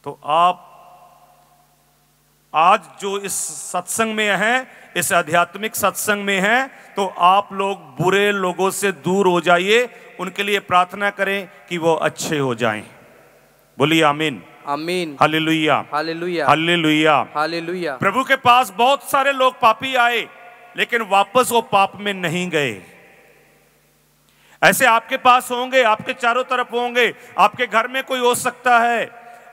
Speaker 1: तो आप आज जो इस सत्संग में हैं, इस आध्यात्मिक सत्संग में हैं, तो आप लोग बुरे लोगों से दूर हो जाइए, उनके लिए प्रार्थना करें कि वो अच्छे हो जाएं। बोलिए आमीन,
Speaker 2: आमीन,
Speaker 1: हालेलुया,
Speaker 2: हालेलुया,
Speaker 1: हालेलुया,
Speaker 2: हालेलुया।
Speaker 1: प्रभु के पास बहुत सारे लोग पापी आए, लेकिन वापस वो पाप में नहीं गए। ऐसे आपके पास होंगे, आपके चारों तरफ होंगे, आपके घर में कोई हो सकता है।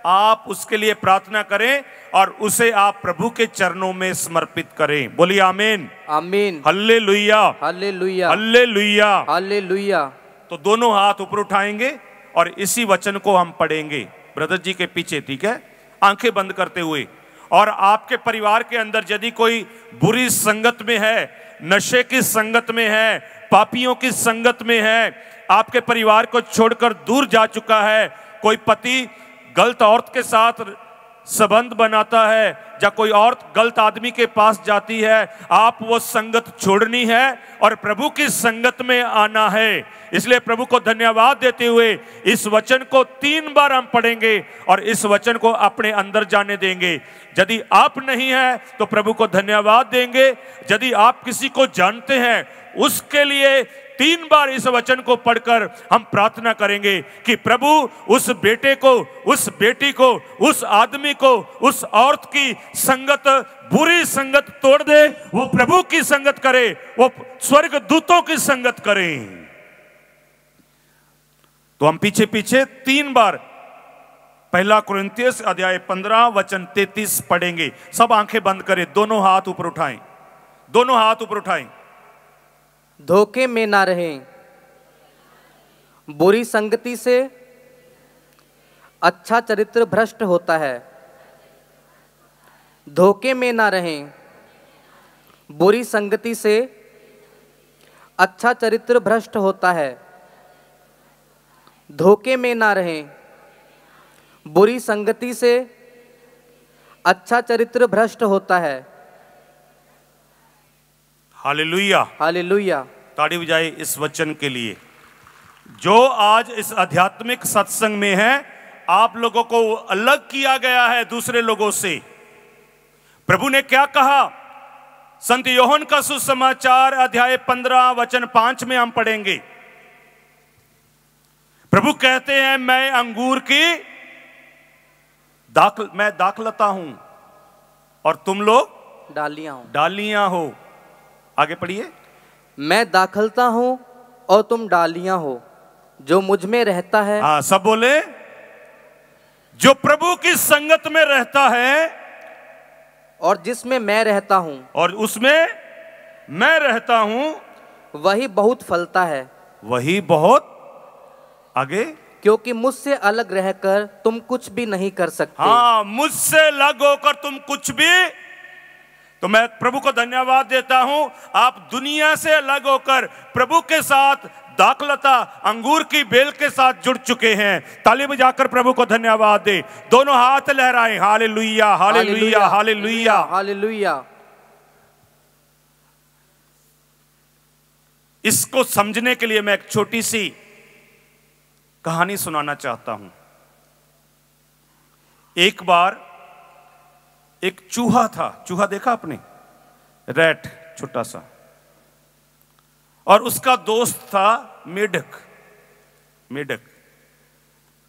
Speaker 1: आप उसके लिए प्रार्थना करें और उसे आप प्रभु के चरणों में समर्पित करें। बोलिए आमीन,
Speaker 2: आमीन,
Speaker 1: हालेलुया,
Speaker 2: हालेलुया,
Speaker 1: हालेलुया,
Speaker 2: हालेलुया।
Speaker 1: तो दोनों हाथ ऊपर उठाएंगे और इसी वचन को हम पढ़ेंगे ब्रदर जी के पीछे, ठीक है, आंखें बंद करते हुए। और आपके परिवार के अंदर यदि कोई बुरी संगत में है, नशे की संगत में है, पापियों की संगत में है, आपके परिवार को छोड़कर दूर जा चुका है, कोई पति गलत औरत के साथ संबंध बनाता है या कोई औरत गलत आदमी के पास जाती है, आप वो संगत छोड़नी है और प्रभु की संगत में आना है। इसलिए प्रभु को धन्यवाद देते हुए इस वचन को 3 बार हम पढ़ेंगे और इस वचन को अपने अंदर जाने देंगे। यदि आप नहीं है तो प्रभु को धन्यवाद देंगे, यदि आप किसी को जानते हैं उसके लिए 3 बार इस वचन को पढ़कर हम प्रार्थना करेंगे कि प्रभु उस बेटे को, उस बेटी को, उस आदमी को, उस औरत की संगत, बुरी संगत तोड़ दे, वो प्रभु की संगत करे, वो स्वर्ग दूतों की संगत करे। तो हम पीछे पीछे 3 बार पहला कुरिन्थियस अध्याय 15 वचन 33 पढ़ेंगे। सब आंखें बंद करें, दोनों हाथ ऊपर उठाएं, दोनों हाथ ऊपर उठाएं।
Speaker 2: धोखे में ना रहें, बुरी संगति से अच्छा चरित्र भ्रष्ट होता है। धोखे में ना रहें, बुरी संगति से अच्छा चरित्र भ्रष्ट होता है। धोखे में ना रहें, बुरी संगति से अच्छा चरित्र भ्रष्ट होता है।
Speaker 1: Hallelujah,
Speaker 2: hallelujah.
Speaker 1: ताड़ी बजाए इस वचन के लिए। जो आज इस आध्यात्मिक सत्संग में है, आप लोगों को अलग किया गया है दूसरे लोगों से। प्रभु ने क्या कहा? संत योहन का सुसमाचार अध्याय 15 वचन 5 में हम पढ़ेंगे। प्रभु कहते हैं, मैं अंगूर की मैं दाखलता हूं और तुम लोग डालियां हो। आगे पढ़िए।
Speaker 2: मैं दाखलता हूं और तुम डालियां हो, जो मुझ में रहता है।
Speaker 1: हाँ, सब बोले। जो प्रभु की संगत में रहता है
Speaker 2: और जिसमें मैं रहता हूं
Speaker 1: और उसमें मैं रहता हूं,
Speaker 2: वही बहुत फलता है।
Speaker 1: वही बहुत। आगे।
Speaker 2: क्योंकि मुझसे अलग रहकर तुम कुछ भी नहीं कर सकते।
Speaker 1: हाँ, मुझसे अलग होकर तुम कुछ भी। तो मैं प्रभु को धन्यवाद देता हूं, आप दुनिया से अलग होकर प्रभु के साथ दाखलता अंगूर की बेल के साथ जुड़ चुके हैं। ताली बजाकर प्रभु को धन्यवाद दे। दोनों हाथ लहराएं। Hallelujah, hallelujah, hallelujah,
Speaker 2: hallelujah.
Speaker 1: इसको समझने के लिए मैं एक छोटी सी कहानी सुनाना चाहता हूं। एक बार एक चूहा था। चूहा देखा आपने? रैट, छोटा सा। और उसका दोस्त था मेढक। मेढक,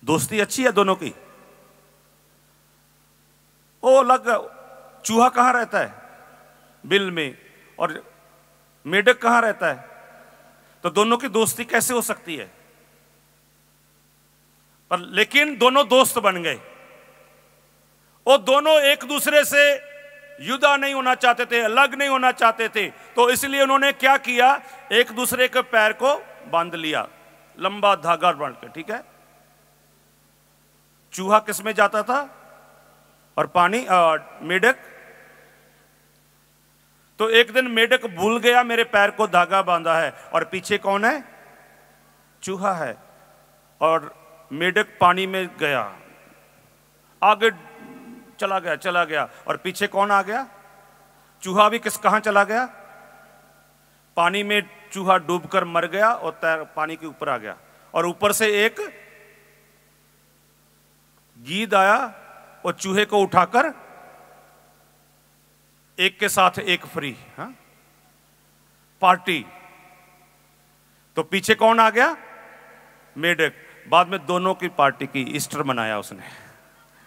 Speaker 1: दोस्ती अच्छी है दोनों की। ओ अलग। चूहा कहां रहता है? बिल में। और मेढक कहां रहता है? तो दोनों की दोस्ती कैसे हो सकती है? पर लेकिन दोनों दोस्त बन गए। वो दोनों एक दूसरे से युदा नहीं होना चाहते थे, अलग नहीं होना चाहते थे। तो इसलिए उन्होंने क्या किया, एक दूसरे के पैर को बांध लिया, लंबा धागा बांध के। ठीक है। चूहा किस में जाता था और पानी मेढक। तो एक दिन मेढक भूल गया, मेरे पैर को धागा बांधा है, और पीछे कौन है? चूहा है। और मेढक पानी में गया, आगे चला गया, और पीछे कौन आ गया? चूहा भी कहां चला गया? पानी में। चूहा डूबकर मर गया और पानी के ऊपर आ गया। और ऊपर से एक गीद आया और चूहे को उठाकर एक के साथ एक फ्री। हाँ? पार्टी। तो पीछे कौन आ गया? मेढक। बाद में दोनों की पार्टी की, ईस्टर मनाया उसने।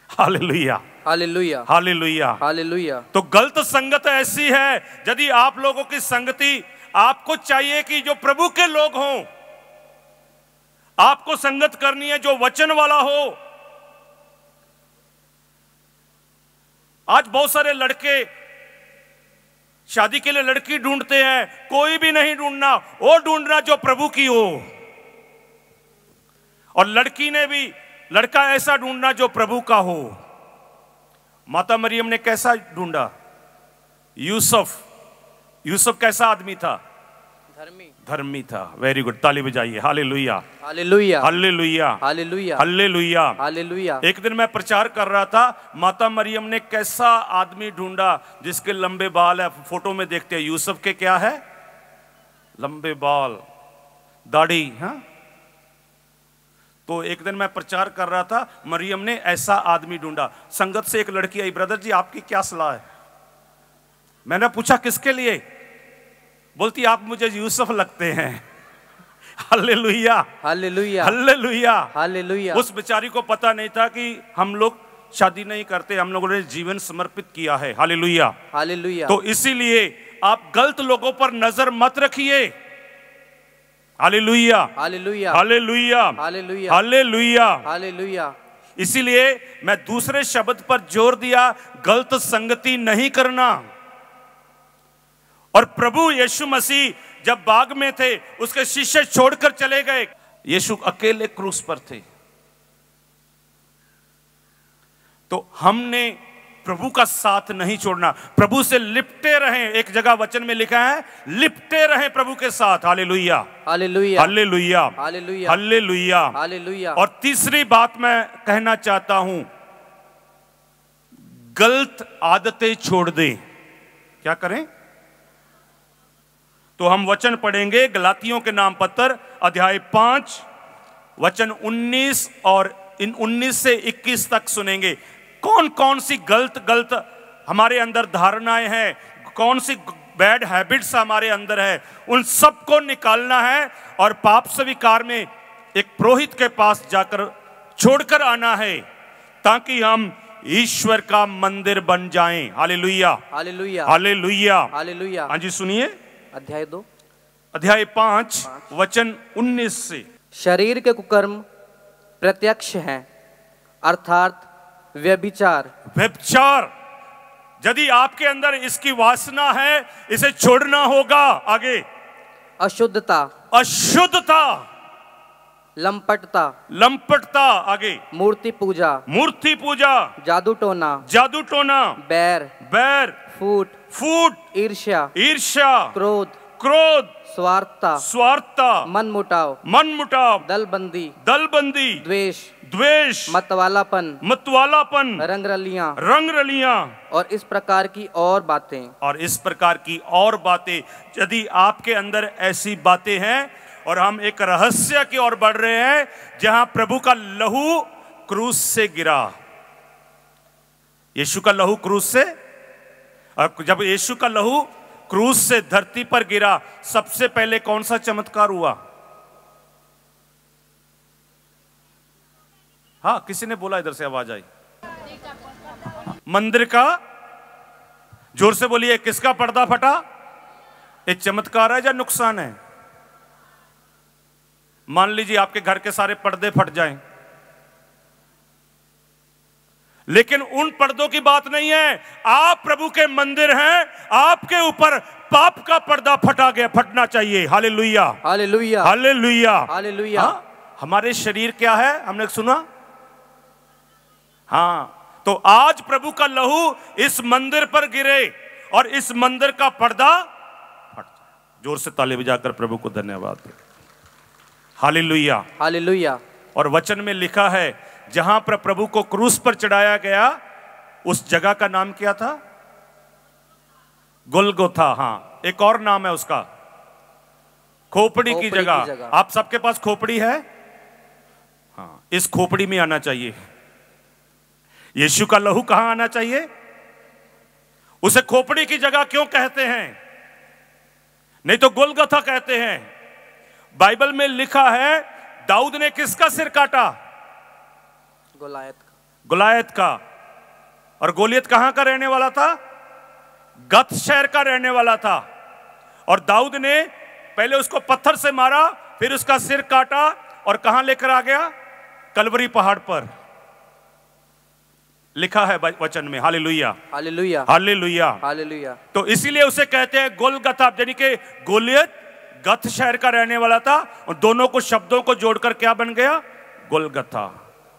Speaker 1: Hallelujah,
Speaker 2: hallelujah,
Speaker 1: hallelujah,
Speaker 2: hallelujah.
Speaker 1: तो गलत संगत ऐसी है, यदि आप लोगों की संगति, आपको चाहिए कि जो प्रभु के लोग हों, आपको संगत करनी है जो वचन वाला हो। आज बहुत सारे लड़के शादी के लिए लड़की ढूंढते हैं, कोई भी नहीं ढूंढना, वो ढूंढना जो प्रभु की हो। और लड़की ने भी लड़का ऐसा ढूंढना जो प्रभु का हो। माता मरियम ने कैसा ढूंढा? यूसुफ कैसा आदमी था? धर्मी था। वेरी गुड, ताली बजाइए। Hallelujah,
Speaker 2: hallelujah,
Speaker 1: hallelujah,
Speaker 2: hallelujah,
Speaker 1: hallelujah,
Speaker 2: hallelujah.
Speaker 1: एक दिन मैं प्रचार कर रहा था, माता मरियम ने कैसा आदमी ढूंढा जिसके लंबे बाल है। फोटो में देखते हैं यूसुफ के क्या है? लंबे बाल, दाढ़ी। हाँ। तो एक दिन मैं प्रचार कर रहा था, मरियम ने ऐसा आदमी ढूंढा। संगत से एक लड़की आई, ब्रदर जी आपकी क्या सलाह है? मैंने पूछा किसके लिए? बोलती आप मुझे यूसुफ लगते हैं। Hallelujah,
Speaker 2: hallelujah,
Speaker 1: hallelujah,
Speaker 2: hallelujah.
Speaker 1: उस बेचारी को पता नहीं था कि हम लोग शादी नहीं करते, हम लोगों ने जीवन समर्पित किया है। Hallelujah,
Speaker 2: hallelujah.
Speaker 1: तो इसीलिए आप गलत लोगों पर नजर मत रखिए। Hallelujah,
Speaker 2: hallelujah,
Speaker 1: hallelujah,
Speaker 2: hallelujah,
Speaker 1: hallelujah.
Speaker 2: Hallelujah.
Speaker 1: इसीलिए मैं दूसरे शब्द पर जोर दिया, गलत संगति नहीं करना। और प्रभु यीशु मसीह जब बाग में थे, उसके शिष्य छोड़कर चले गए, यीशु अकेले क्रूस पर थे। तो हमने प्रभु का साथ नहीं छोड़ना, प्रभु से लिपटे रहें। एक जगह वचन में लिखा है, लिपटे रहें प्रभु के साथ। Hallelujah,
Speaker 2: hallelujah,
Speaker 1: hallelujah,
Speaker 2: hallelujah,
Speaker 1: hallelujah,
Speaker 2: hallelujah.
Speaker 1: और तीसरी बात मैं कहना चाहता हूं, गलत आदतें छोड़ दें। क्या करें? तो हम वचन पढ़ेंगे गलातियों के नाम पत्र अध्याय 5 वचन 19 और इन 19 से 21 तक सुनेंगे। कौन कौन सी गलत हमारे अंदर धारणाएं हैं, कौन सी बैड हैबिट्स हमारे अंदर है, उन सबको निकालना है और पाप स्वीकार में एक पुरोहित के पास जाकर छोड़कर आना है, ताकि हम ईश्वर का मंदिर बन जाएं। Hallelujah,
Speaker 2: hallelujah,
Speaker 1: hallelujah,
Speaker 2: hallelujah.
Speaker 1: हाँ जी, सुनिए
Speaker 2: अध्याय 2
Speaker 1: अध्याय 5 वचन 19 से।
Speaker 2: शरीर के कुकर्म प्रत्यक्ष हैं, अर्थात व्यभिचार।
Speaker 1: व्यभिचार, यदि आपके अंदर इसकी वासना है, इसे छोड़ना होगा। आगे,
Speaker 2: अशुद्धता,
Speaker 1: अशुद्धता,
Speaker 2: लंपटता,
Speaker 1: लंपटता, आगे,
Speaker 2: मूर्ति पूजा,
Speaker 1: मूर्ति पूजा,
Speaker 2: जादू टोना,
Speaker 1: जादू टोना,
Speaker 2: बैर,
Speaker 1: बैर,
Speaker 2: फूट,
Speaker 1: फूट,
Speaker 2: ईर्ष्या,
Speaker 1: ईर्ष्या,
Speaker 2: क्रोध,
Speaker 1: क्रोध,
Speaker 2: स्वार्थता,
Speaker 1: स्वार्थता,
Speaker 2: मनमुटाव,
Speaker 1: मनमुटाव,
Speaker 2: दलबंदी,
Speaker 1: दलबंदी,
Speaker 2: द्वेष,
Speaker 1: द्वेष,
Speaker 2: मतवालापन,
Speaker 1: मतवालापन,
Speaker 2: रंगरलियां,
Speaker 1: रंगरलियां,
Speaker 2: और इस प्रकार की और बातें।
Speaker 1: और इस प्रकार की और बातें। यदि आपके अंदर ऐसी बातें हैं, और हम एक रहस्य की ओर बढ़ रहे हैं जहां प्रभु का लहू क्रूस से गिरा। यीशु का लहू क्रूस से, और जब यीशु का लहू क्रूस से धरती पर गिरा, सबसे पहले कौन सा चमत्कार हुआ? हाँ, किसी ने बोला, इधर से आवाज आई। मंदिर का, जोर से बोलिए, किसका पर्दा फटा? ये चमत्कार है या नुकसान है? मान लीजिए आपके घर के सारे पर्दे फट जाएं, लेकिन उन पर्दों की बात नहीं है। आप प्रभु के मंदिर हैं, आपके ऊपर पाप का पर्दा फटा गया, फटना चाहिए। Hallelujah,
Speaker 2: hallelujah,
Speaker 1: hallelujah,
Speaker 2: hallelujah.
Speaker 1: हाँ, हमारे शरीर क्या है, हमने सुना। हाँ, तो आज प्रभु का लहू इस मंदिर पर गिरे और इस मंदिर का पर्दा फट जाए। जोर से ताली बजाकर प्रभु को धन्यवाद दें। Hallelujah,
Speaker 2: hallelujah.
Speaker 1: और वचन में लिखा है, जहां पर प्रभु को क्रूस पर चढ़ाया गया, उस जगह का नाम क्या था? गोलगोथा। हाँ, एक और नाम है उसका, खोपड़ी की जगह। आप सबके पास खोपड़ी है? हाँ, इस खोपड़ी में आना चाहिए। यीशु का लहू कहां आना चाहिए? उसे खोपड़ी की जगह क्यों कहते हैं? नहीं तो गोलगोथा कहते हैं। बाइबल में लिखा है, दाऊद ने किसका सिर काटा?
Speaker 2: गोलायत का।
Speaker 1: गोलायत का। और गोलियत कहां का रहने वाला था? गत शहर का रहने वाला था। और दाऊद ने पहले उसको पत्थर से मारा, फिर उसका सिर काटा और कहां लेकर आ गया? कलवरी पहाड़ पर। लिखा है वचन में। Hallelujah,
Speaker 2: hallelujah,
Speaker 1: hallelujah,
Speaker 2: hallelujah.
Speaker 1: तो इसीलिए उसे कहते हैं गोलगथा, यानी कि गोलियत गत शहर का रहने वाला था, और दोनों को शब्दों को जोड़कर क्या बन गया? गोलगथा।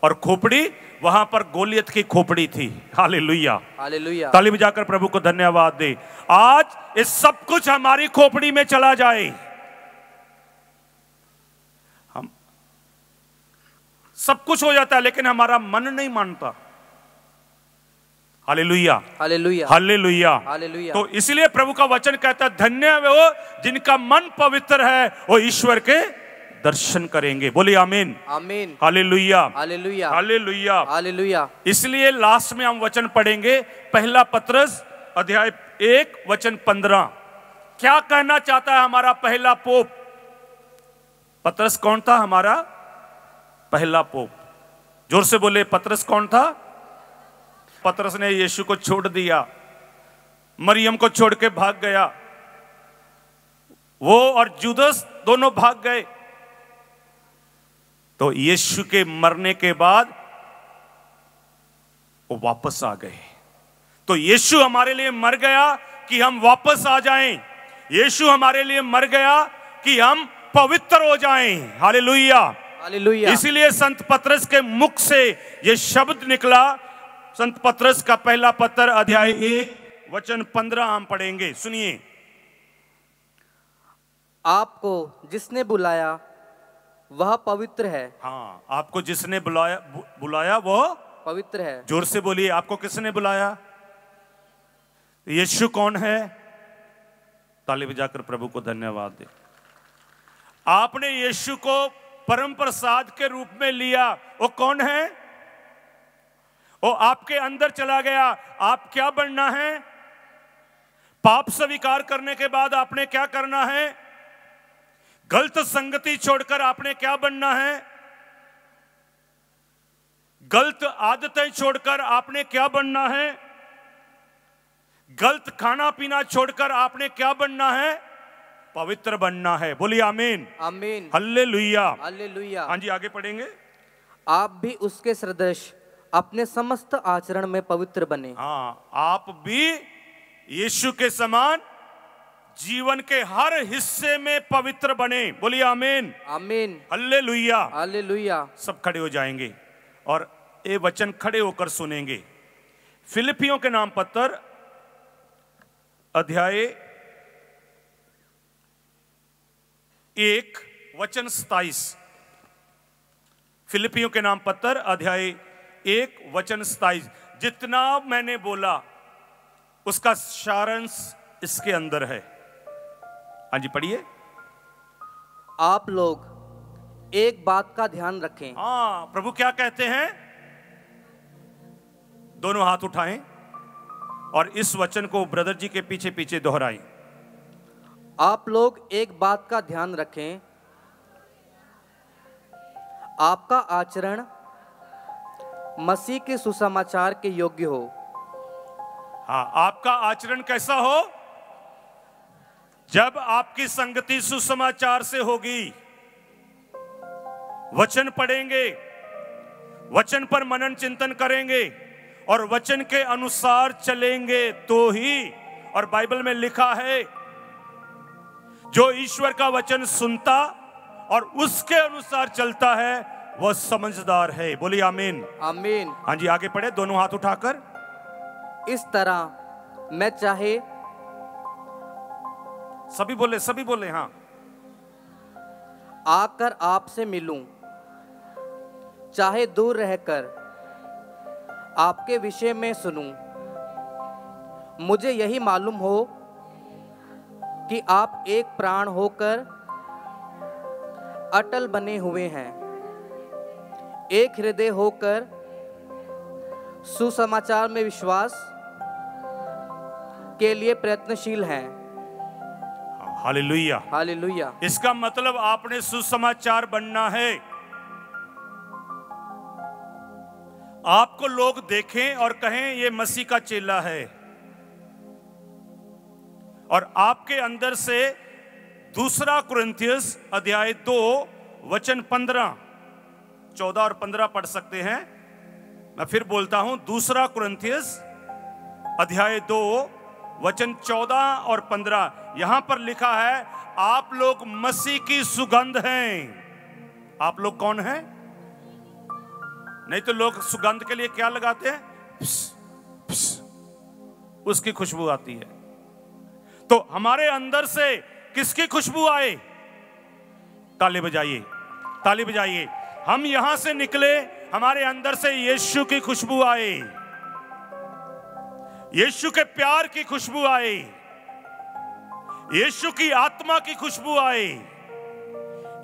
Speaker 1: और खोपड़ी, वहां पर गोलियत की खोपड़ी थी। Hallelujah,
Speaker 2: hallelujah.
Speaker 1: ताली बजाकर प्रभु को धन्यवाद दे। आज इस सब कुछ हमारी खोपड़ी में चला जाए, हम सब कुछ हो जाता है, लेकिन हमारा मन नहीं मानता। Hallelujah,
Speaker 2: hallelujah,
Speaker 1: hallelujah,
Speaker 2: hallelujah.
Speaker 1: तो इसलिए प्रभु का वचन कहता है, धन्य वो जिनका मन पवित्र है, वो ईश्वर के दर्शन करेंगे। बोलिए आमीन,
Speaker 2: आमीन,
Speaker 1: हालेलुया,
Speaker 2: हालेलुया,
Speaker 1: हालेलुया,
Speaker 2: हालेलुया।
Speaker 1: इसलिए लास्ट में हम वचन पढ़ेंगे, पहला पत्रस अध्याय 1 वचन 15। क्या कहना चाहता है हमारा पहला पोप? पत्रस कौन था? हमारा पहला पोप। जोर से बोले, पत्रस कौन था? पतरस ने यीशु को छोड़ दिया, मरियम को छोड़ के भाग गया, वो और जुदस दोनों भाग गए। तो यीशु के मरने के बाद वो वापस आ गए। तो यीशु हमारे लिए मर गया कि हम वापस आ जाएं। यीशु हमारे लिए मर गया कि हम पवित्र हो जाएं। Hallelujah,
Speaker 2: hallelujah.
Speaker 1: इसीलिए संत पतरस के मुख से ये शब्द निकला। संत पतरस का पहला पत्र अध्याय 1 वचन 15 हम पढ़ेंगे, सुनिए।
Speaker 2: आपको जिसने बुलाया वह पवित्र है।
Speaker 1: हाँ, आपको जिसने बुलाया वो
Speaker 2: पवित्र है।
Speaker 1: जोर से बोलिए, आपको किसने बुलाया? यीशु कौन है? ताली बजाकर प्रभु को धन्यवाद दे। आपने यीशु को परम प्रसाद के रूप में लिया। वो कौन है? वो आपके अंदर चला गया। आप क्या बनना है? पाप स्वीकार करने के बाद आपने क्या करना है? गलत संगति छोड़कर आपने क्या बनना है? गलत आदतें छोड़कर आपने क्या बनना है? गलत खाना पीना छोड़कर आपने क्या बनना है? पवित्र बनना है। बोलिए आमीन,
Speaker 2: आमीन,
Speaker 1: हल्लेलुया,
Speaker 2: हालेलुया।
Speaker 1: हाँ जी, आगे पढ़ेंगे।
Speaker 2: आप भी उसके सदृश अपने समस्त आचरण में पवित्र बने।
Speaker 1: हाँ, आप भी यीशु के समान जीवन के हर हिस्से में पवित्र बने। बोलिए आमीन,
Speaker 2: आमीन,
Speaker 1: हल्लेलुया,
Speaker 2: हालेलुया।
Speaker 1: सब खड़े हो जाएंगे और ये वचन खड़े होकर सुनेंगे। फिलिपियों के नाम पत्र अध्याय 1 वचन 27। फिलिपियों के नाम पत्र अध्याय 1 वचन 27। जितना मैंने बोला उसका सारांश इसके अंदर है। हाँ जी, पढ़िए।
Speaker 2: आप लोग एक बात का ध्यान रखें।
Speaker 1: हाँ, प्रभु क्या कहते हैं? दोनों हाथ उठाएं और इस वचन को ब्रदर जी के पीछे पीछे दोहराएं।
Speaker 2: आप लोग एक बात का ध्यान रखें, आपका आचरण मसीह के सुसमाचार के योग्य हो।
Speaker 1: हाँ, आपका आचरण कैसा हो? जब आपकी संगति सुसमाचार से होगी, वचन पढ़ेंगे, वचन पर मनन चिंतन करेंगे और वचन के अनुसार चलेंगे तो ही। और बाइबल में लिखा है, जो ईश्वर का वचन सुनता और उसके अनुसार चलता है वह समझदार है। बोलिए आमीन,
Speaker 2: आमीन।
Speaker 1: हाँ जी, आगे पढ़े, दोनों हाथ उठाकर।
Speaker 2: इस तरह मैं चाहे
Speaker 1: सभी बोले हाँ।
Speaker 2: आकर आपसे मिलूं, चाहे दूर रहकर आपके विषय में सुनूं, मुझे यही मालूम हो कि आप एक प्राण होकर अटल बने हुए हैं, एक हृदय होकर सुसमाचार में विश्वास के लिए प्रयत्नशील हैं।
Speaker 1: Hallelujah,
Speaker 2: hallelujah.
Speaker 1: इसका मतलब आपने सुसमाचार बनना है। आपको लोग देखें और कहें ये मसीह का चेला है, और आपके अंदर से दूसरा कुरिन्थियस अध्याय 2 वचन 15, 14 और 15 पढ़ सकते हैं। मैं फिर बोलता हूं, दूसरा कुरिन्थियस अध्याय 2 वचन 14 और 15। यहां पर लिखा है, आप लोग मसीह की सुगंध हैं। आप लोग कौन हैं? नहीं तो लोग सुगंध के लिए क्या लगाते हैं? पिस, पिस, उसकी खुशबू आती है। तो हमारे अंदर से किसकी खुशबू आए? ताली बजाइए, ताली बजाइए। हम यहां से निकले, हमारे अंदर से यीशु की खुशबू आए, यीशु के प्यार की खुशबू आए, यीशु की आत्मा की खुशबू आए,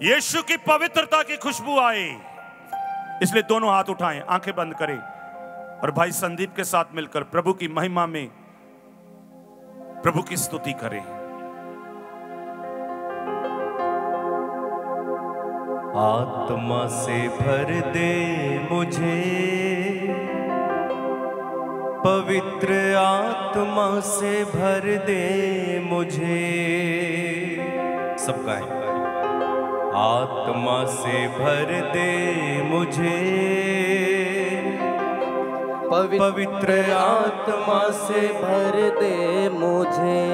Speaker 1: यीशु की पवित्रता की खुशबू आए। इसलिए दोनों हाथ उठाएं, आंखें बंद करें और भाई संदीप के साथ मिलकर प्रभु की महिमा में प्रभु की स्तुति करें।
Speaker 3: आत्मा से भर दे मुझे, पवित्र आत्मा से भर दे मुझे। सब गाएं। आत्मा से भर दे मुझे, पवित्र आत्मा से
Speaker 2: भर दे मुझे।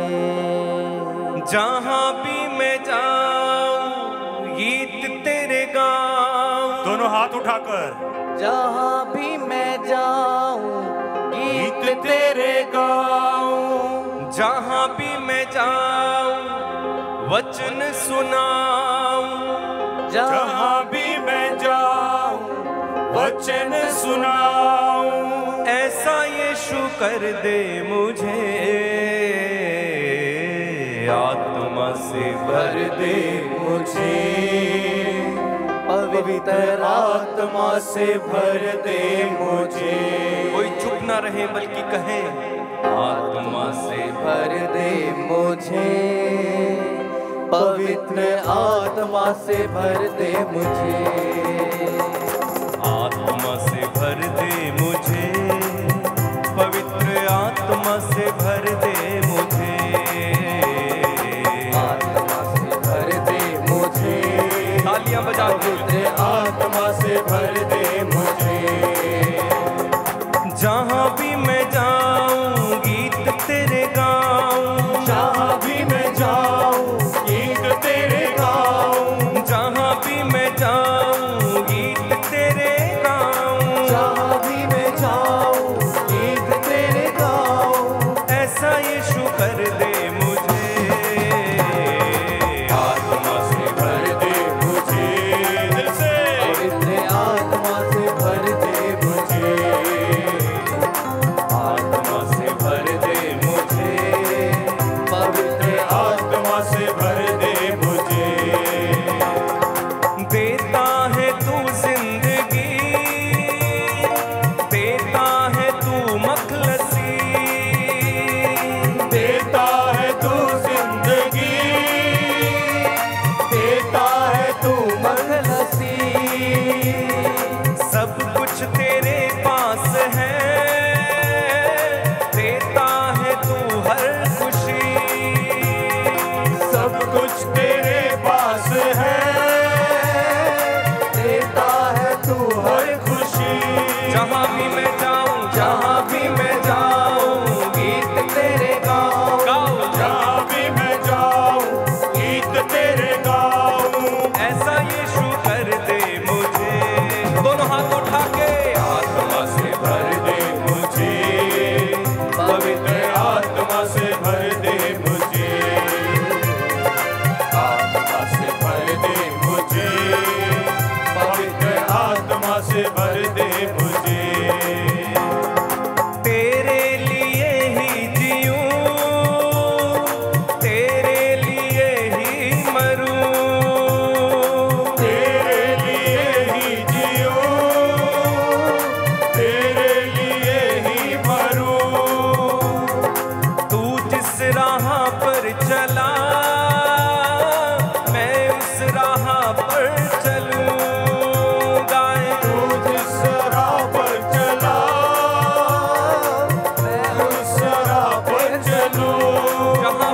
Speaker 3: जहाँ भी मैं जाऊं गीत तेरे गाऊं।
Speaker 1: दोनों हाथ उठाकर।
Speaker 2: जहाँ भी मैं जाऊं गीत तेरे गाऊं।
Speaker 3: जहाँ भी मैं जाऊं वचन सुनाऊं।
Speaker 1: जहाँ भी मैं जाऊं वचन सुनाऊं।
Speaker 3: ऐसा यीशु कर दे मुझे, आत्मा से भर दे मुझे।
Speaker 2: पवित्र आत्मा से भर दे मुझे।
Speaker 3: कोई चुप ना रहे बल्कि कहे, आत्मा से
Speaker 2: भर दे मुझे। पवित्र आत्मा से भर दे मुझे।
Speaker 3: आत्मा से भर दे मुझे। पवित्र आत्मा से भर दे मुझे।
Speaker 2: आत्मा से भर दे मुझे।
Speaker 3: तालियां बजा के।
Speaker 2: पवित्र आत्मा से भर दे मुझे।
Speaker 3: जहाँ भी मैं जाऊं गीत तेरे गाऊं।
Speaker 2: जहाँ भी मैं जाऊं गीत तेरे गाऊं।
Speaker 3: जहाँ भी मैं जाऊं गीत तेरे गाऊं।
Speaker 2: जहाँ भी मैं जाऊं गीत तेरे गाऊं।
Speaker 3: ऐसा यीशु कर दे मुझे, आत्मा से भर दे मुझे। दिल से
Speaker 2: पवित्र आत्मा से भर दे मुझे।
Speaker 3: आत्मा से भर दे मुझे।
Speaker 2: पवित्र
Speaker 1: आत्मा से भर दे मुझे।
Speaker 3: देता है तू जिंदगी, देता है तू मखलसी।
Speaker 1: देता है तू जिंदगी, देता है तू
Speaker 2: मखलसी।
Speaker 3: सब कुछ तेरे पास है, देता है तू हर खुशी।
Speaker 1: सब कुछ तेरे पास है,
Speaker 2: देता है तू
Speaker 1: हर खुशी।
Speaker 3: जहाँ भी मैं जाऊं, जहाँ भी मैं जाऊं गीत तेरे गाऊं।
Speaker 1: जहाँ भी मैं जाऊं गीत तेरे गाऊं।
Speaker 3: ऐसा यीशु कर दे मुझे। दोनों हाथ उठा के, आत्मा से भर दे मुझे।
Speaker 1: पवित्र आत्मा से भर दे मुझे। आत्मा से भर दे मुझे। पवित्र आत्मा से भर दे मुझे।
Speaker 3: तेरे लिए ही जीऊं, तेरे लिए ही मरूं।
Speaker 1: तेरे लिए ही जियो, तेरे लिए ही मरूं।
Speaker 3: तू जिस राह पर चला मैं उस राह पर चलूंगा।
Speaker 1: तू जिस राह पर चला मैं उस राह पर चलूं।
Speaker 3: जहाँ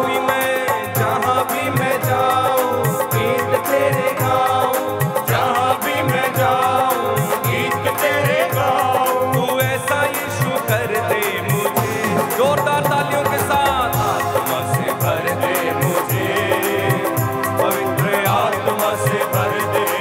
Speaker 3: भी मैं जाऊं गीत तेरे गाऊं।
Speaker 1: जहाँ भी मैं जाऊं गीत तेरे गाऊं।
Speaker 3: तू ऐसा यीशु कर दे मुझे। जोरदार तालियों के साथ, आत्मा से भर दे मुझे। पवित्र आत्मा से भर दे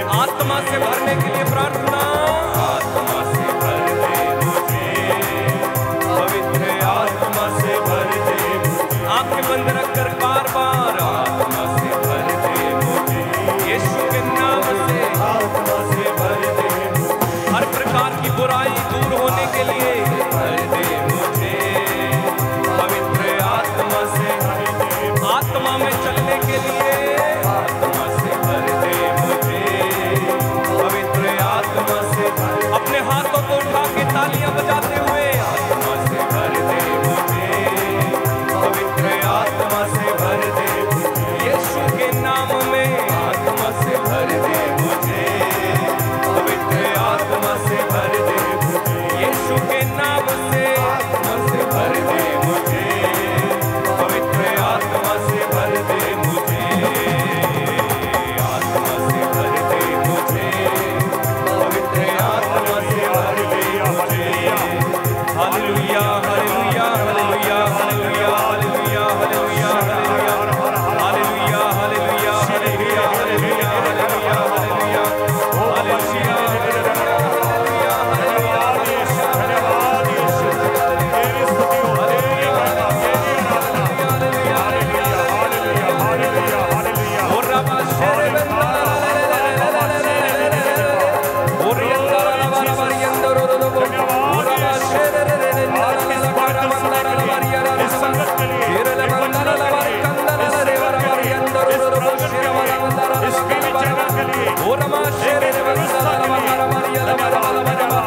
Speaker 3: ओ नमः शेरे रे बरसाला लवकारा मारिया लवकारा लवकारा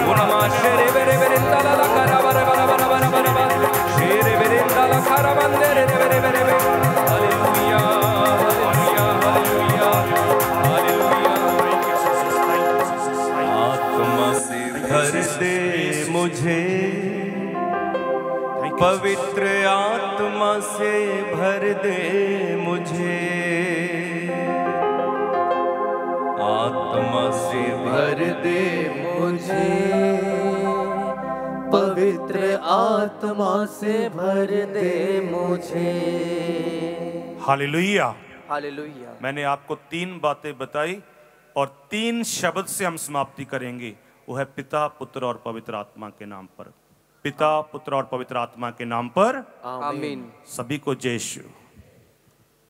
Speaker 3: ओ नमः शेरे बेरे बेरिंदा लवकारा बरे बरे बरे बरे बरे बरे शेरे बेरिंदा लवकारा बंदे रे बेरे बेरे बेरे हालेलुया हालेलुया हालेलुया हालेलुया आत्मा से भर दे मुझे पवित्र आत्मा से भर दे मुझे आत्मा से भर दे
Speaker 2: मुझे पवित्र आत्मा से भर दे मुझे।
Speaker 1: हालेलुया।
Speaker 2: हालेलुया।
Speaker 1: मैंने आपको 3 बातें बताई और 3 शब्द से हम समाप्ति करेंगे। वो है पिता, पुत्र और पवित्र आत्मा के नाम पर। पिता, पुत्र और पवित्र आत्मा के नाम पर
Speaker 2: आमीन।
Speaker 1: सभी को जय यीशु।